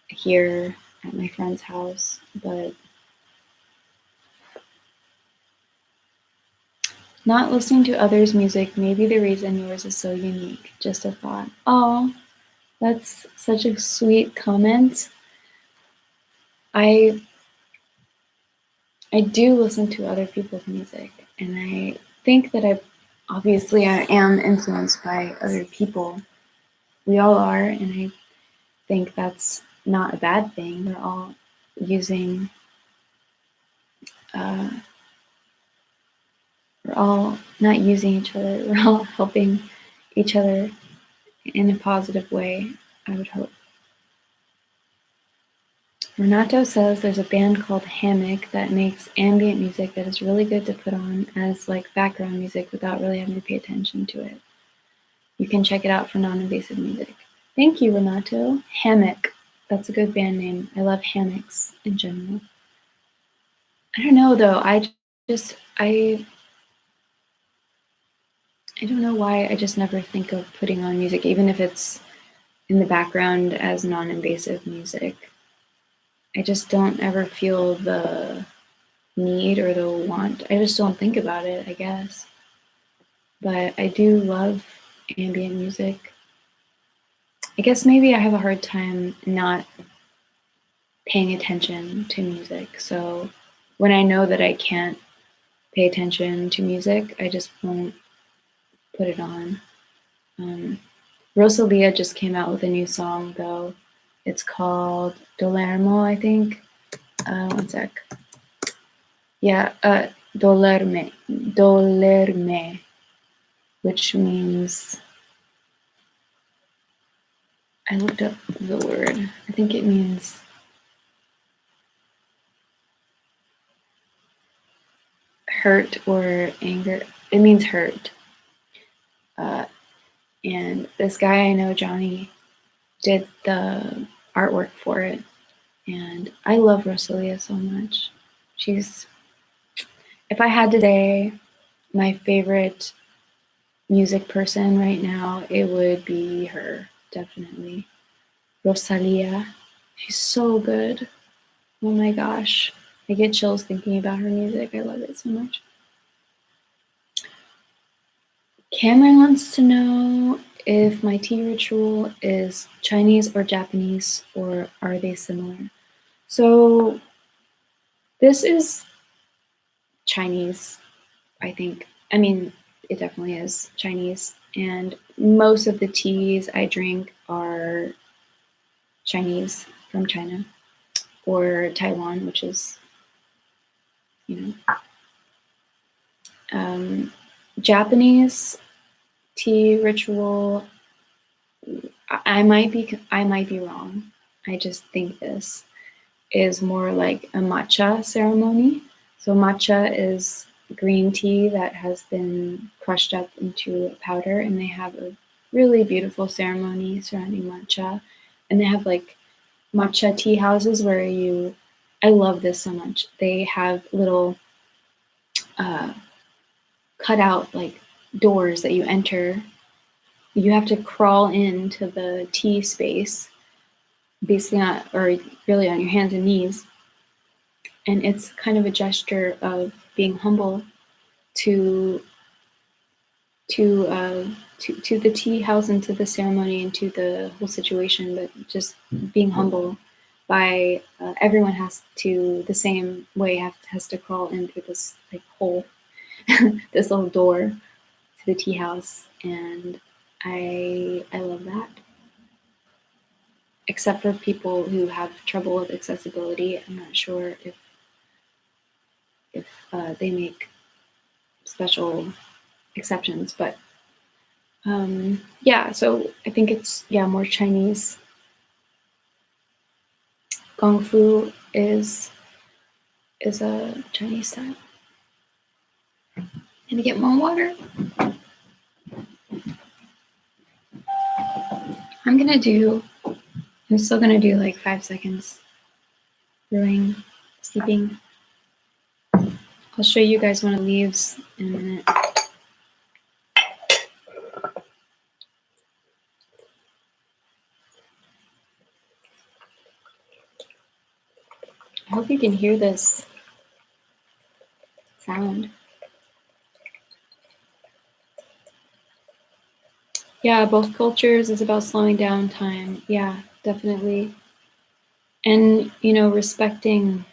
here at my friend's house, but not listening to others' music may be the reason yours is so unique. Just a thought. Oh, that's such a sweet comment. I do listen to other people's music, and I think that I am influenced by other people. We all are, and I think that's not a bad thing. We're all using, uh, we're all not using each other. We're all helping each other in a positive way, I would hope. Renato says there's a band called Hammock that makes ambient music that is really good to put on as like background music without really having to pay attention to it. You can check it out for non-invasive music. Thank you, Renato. Hammock. That's a good band name. I love hammocks in general. I don't know though. Just I don't know why I just never think of putting on music, even if it's in the background as non-invasive music. I just don't ever feel the need or the want. I just don't think about it, I guess. But I do love ambient music. I guess maybe I have a hard time not paying attention to music. So when I know that I can't pay attention to music, I just won't put it on. Rosalia just came out with a new song, though. It's called Dolermo, I think. One sec. Yeah, Dolerme. Dolerme, which means, I looked up the word. I think it means hurt or anger. It means hurt. And this guy I know, Johnny, did the artwork for it. And I love Rosalia so much. If I had to say my favorite music person right now, it would be her, definitely. Rosalia. She's so good. Oh my gosh. I get chills thinking about her music. I love it so much. Cameron wants to know if my tea ritual is Chinese or Japanese, or are they similar? So this is Chinese, I think. I mean, it definitely is Chinese. And most of the teas I drink are Chinese from China or Taiwan, which is, you know, Japanese tea ritual. I might be wrong. I just think this is more like a matcha ceremony. So matcha is green tea that has been crushed up into a powder, and they have a really beautiful ceremony surrounding matcha. And they have like matcha tea houses where I love this so much. They have little cut out like doors that you enter. You have to crawl into the tea space, basically or really on your hands and knees. And it's kind of a gesture of being humble to the tea house and to the ceremony and to the whole situation, but just being humble by everyone has to the same way has to crawl in through this like hole, this little door to the tea house, and I love that. Except for people who have trouble with accessibility, I'm not sure if they make special exceptions, but yeah, so I think it's more Chinese. Gong Fu is a Chinese style. Gonna get more water. I'm still gonna do like 5 seconds brewing, steeping. I'll show you guys one of the leaves in a minute. I hope you can hear this sound. Yeah, both cultures is about slowing down time. Yeah, definitely. And respecting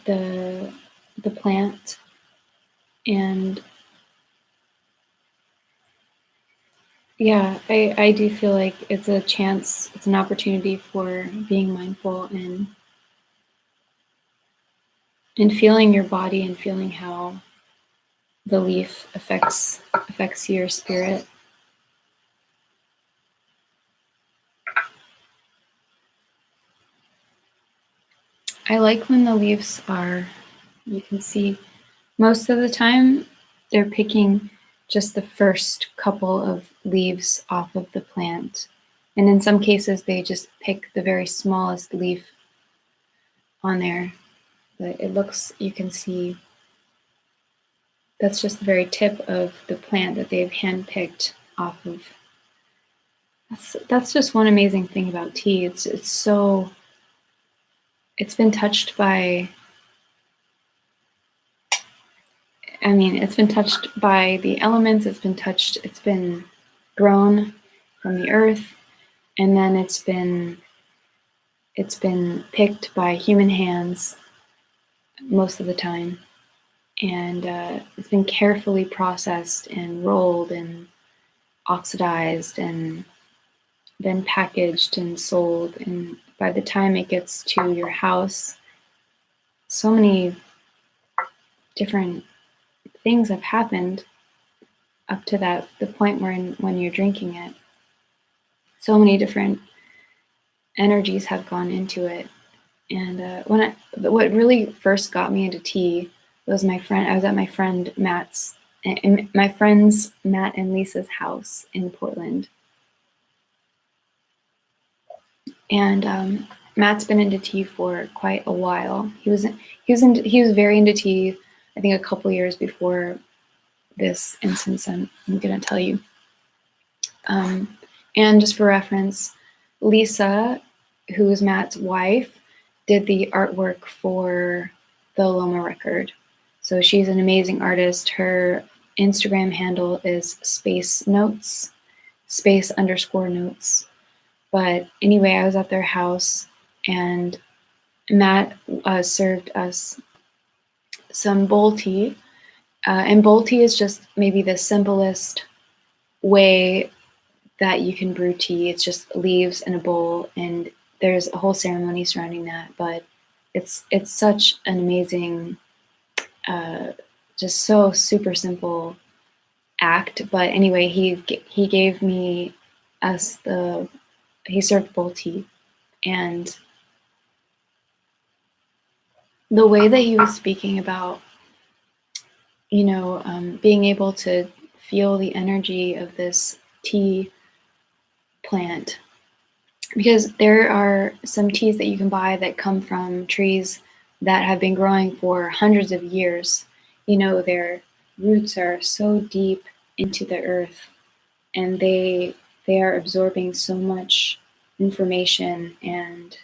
the plant, and yeah, I do feel like it's an opportunity for being mindful and feeling your body and feeling how the leaf affects your spirit. I like when the leaves you can see most of the time they're picking just the first couple of leaves off of the plant. And in some cases, they just pick the very smallest leaf on there. But you can see that's just the very tip of the plant that they've handpicked off of. That's just one amazing thing about tea. It's been touched by, it's been touched by the elements. It's been grown from the earth, and then it's been picked by human hands most of the time, and it's been carefully processed and rolled and oxidized and then packaged and sold. And by the time it gets to your house, so many different things have happened up to the point when you're drinking it. So many different energies have gone into it. And what really first got me into tea was my friend. I was at my friend's Matt and Lisa's house in Portland, and Matt's been into tea for quite a while. He was very into tea, I think, a couple years before this instance I'm going to tell you. And just for reference, Lisa, who is Matt's wife, did the artwork for the Loma record. So she's an amazing artist. Her Instagram handle is space_notes. But anyway, I was at their house, and Matt served us some bowl tea. And bowl tea is just maybe the simplest way that you can brew tea. It's just leaves in a bowl, and there's a whole ceremony surrounding that. But it's such an amazing, just so super simple act. But anyway, he gave us he served bowl tea, and the way that he was speaking about, being able to feel the energy of this tea plant, because there are some teas that you can buy that come from trees that have been growing for hundreds of years. Their roots are so deep into the earth, and they are absorbing so much information and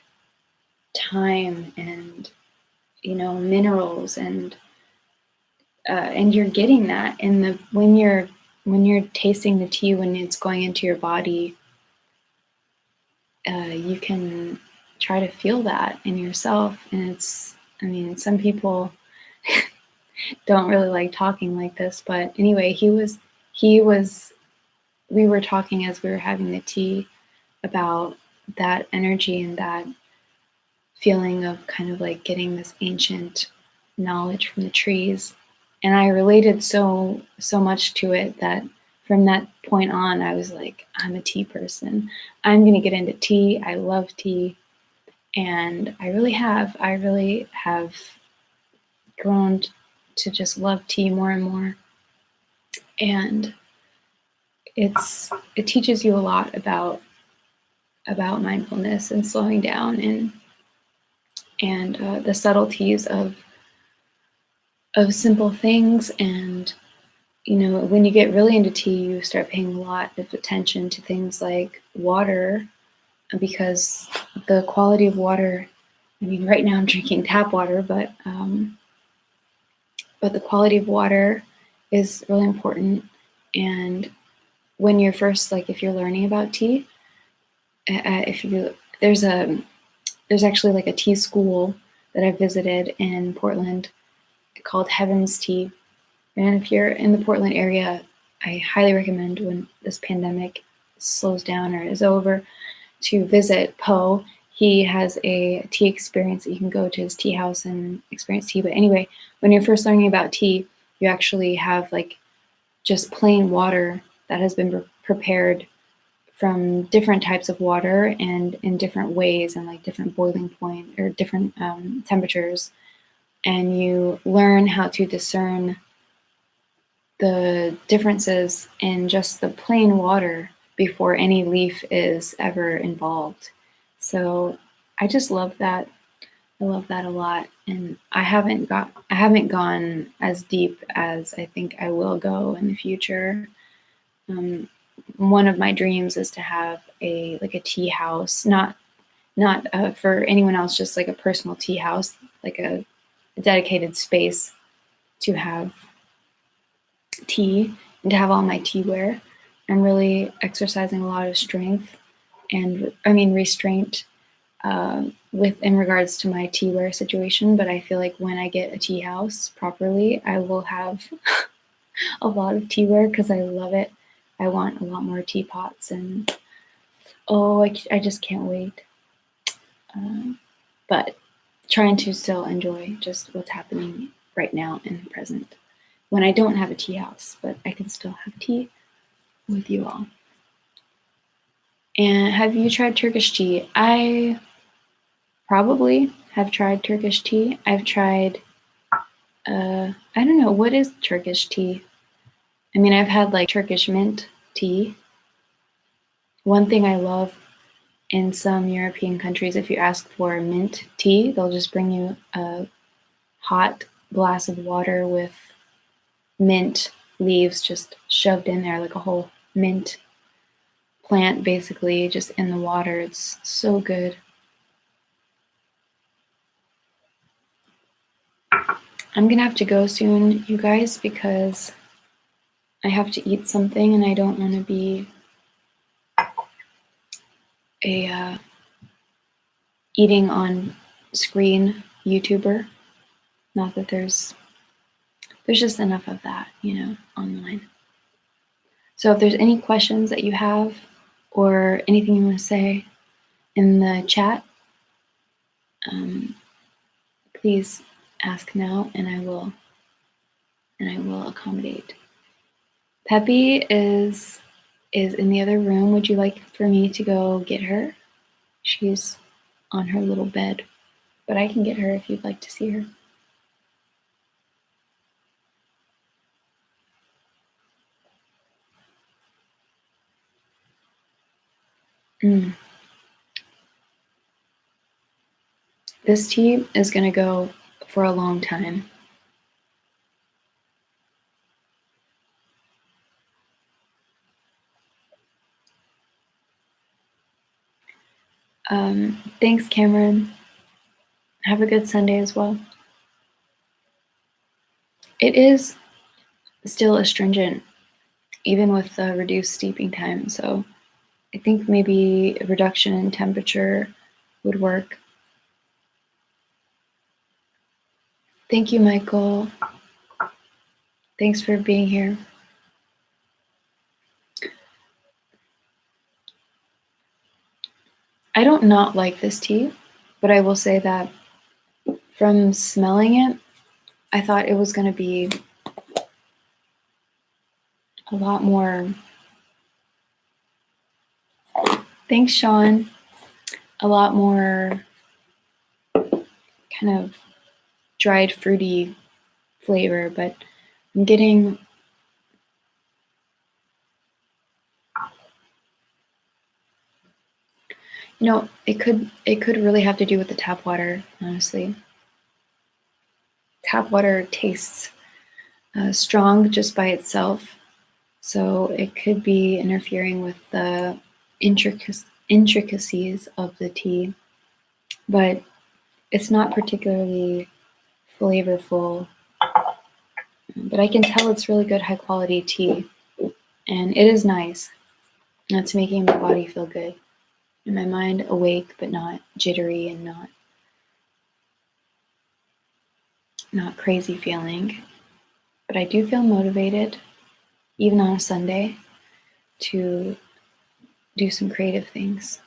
time and minerals, and you're getting that in when you're tasting the tea, when it's going into your body. You can try to feel that in yourself. And some people don't really like talking like this, but anyway, we were talking as we were having the tea about that energy and that feeling of kind of like getting this ancient knowledge from the trees. And I related so much to it that from that point on, I was like, I'm a tea person. I'm going to get into tea. I love tea. And I really have grown to just love tea more and more. And it teaches you a lot about mindfulness and slowing down and the subtleties of simple things. And when you get really into tea, you start paying a lot of attention to things like water, because the quality of water, I mean, right now I'm drinking tap water, but the quality of water is really important. And when you're first, like, if you're learning about tea, if you there's actually like a tea school that I visited in Portland called Heaven's Tea. And if you're in the Portland area, I highly recommend, when this pandemic slows down or is over, to visit Poe. He has a tea experience that you can go to his tea house and experience tea. But anyway, when you're first learning about tea, you actually have like just plain water that has been prepared from different types of water and in different ways, and like different boiling point or different temperatures. And you learn how to discern the differences in just the plain water before any leaf is ever involved. So I just love that. I love that a lot. And I haven't gone as deep as I think I will go in the future. One of my dreams is to have a tea house, not for anyone else, just like a personal tea house, like a dedicated space to have tea and to have all my teaware. I'm really exercising a lot of strength and restraint with in regards to my teaware situation. But I feel like when I get a tea house properly, I will have a lot of teaware because I love it. I want a lot more teapots, and I just can't wait. But trying to still enjoy just what's happening right now in the present, when I don't have a tea house, but I can still have tea with you all. And have you tried Turkish tea? I probably have tried Turkish tea. I've tried, I don't know, what is Turkish tea? I mean, I've had like Turkish mint tea. One thing I love in some European countries, if you ask for mint tea, they'll just bring you a hot glass of water with mint leaves just shoved in there, like a whole mint plant basically just in the water. It's so good. I'm gonna have to go soon, you guys, because I have to eat something and I don't want to be a eating on screen YouTuber. Not that there's just enough of that, online. So if there's any questions that you have or anything you want to say in the chat, please ask now, and I will accommodate. Peppy is in the other room. Would you like for me to go get her? She's on her little bed, but I can get her if you'd like to see her. This tea is going to go for a long time. Thanks, Cameron. Have a good Sunday as well. It is still astringent, even with the reduced steeping time. So I think maybe a reduction in temperature would work. Thank you, Michael. Thanks for being here. I don't not like this tea, but I will say that from smelling it, I thought it was going to be a lot more. Thanks, Sean. A lot more kind of dried fruity flavor, but I'm getting it could really have to do with the tap water, honestly. Tap water tastes strong just by itself, so it could be interfering with the intricacies of the tea, but it's not particularly flavorful. But I can tell it's really good, high quality tea, and it is nice. It's making my body feel good, and my mind awake, but not jittery and not crazy feeling. But I do feel motivated, even on a Sunday, to do some creative things.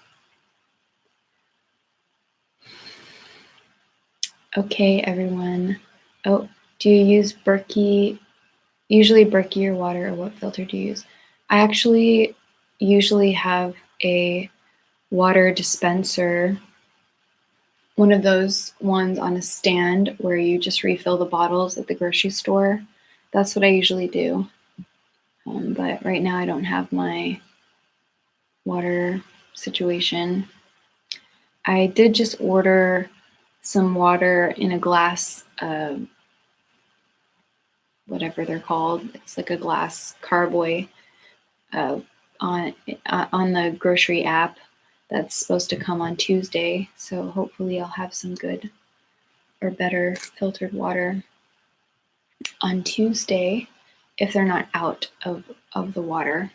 Okay, everyone. Oh, do you use usually Berkey or water, or what filter do you use? I actually usually have a water dispenser, one of those ones on a stand where you just refill the bottles at the grocery store. That's what I usually do. But right now I don't have my water situation. I did just order some water in a glass, whatever they're called. It's like a glass carboy on the grocery app that's supposed to come on Tuesday. So hopefully I'll have some good or better filtered water on Tuesday if they're not out of the water.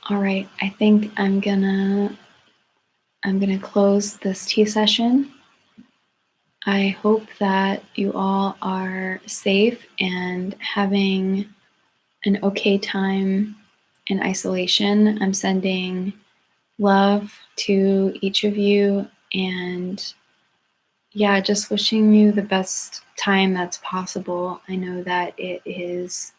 All right, I think I'm gonna close this tea session. I hope that you all are safe and having an okay time in isolation. I'm sending love to each of you, and yeah, just wishing you the best time that's possible. I know that it is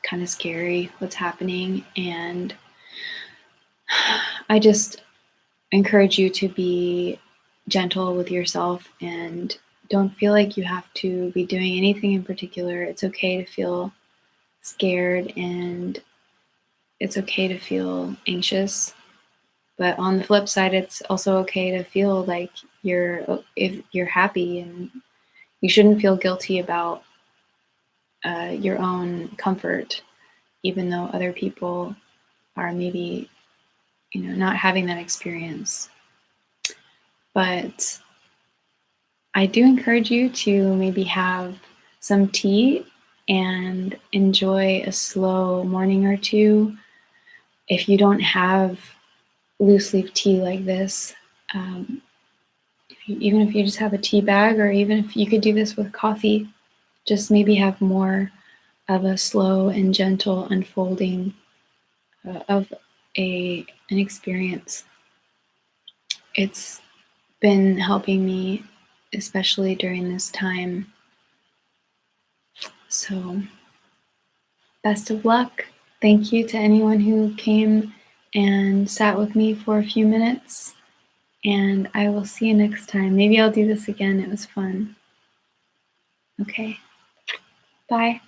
kind of scary what's happening, and I just encourage you to be gentle with yourself and don't feel like you have to be doing anything in particular. It's okay to feel scared, and it's okay to feel anxious. But on the flip side, it's also okay to feel like if you're happy, and you shouldn't feel guilty about your own comfort, even though other people are maybe not having that experience. But I do encourage you to maybe have some tea and enjoy a slow morning or two. If you don't have loose leaf tea like this, even if you just have a tea bag, or even if you could do this with coffee, just maybe have more of a slow and gentle unfolding of an experience. It's been helping me, especially during this time. So, best of luck. Thank you to anyone who came and sat with me for a few minutes. And I will see you next time. Maybe I'll do this again. It was fun. Okay. Bye.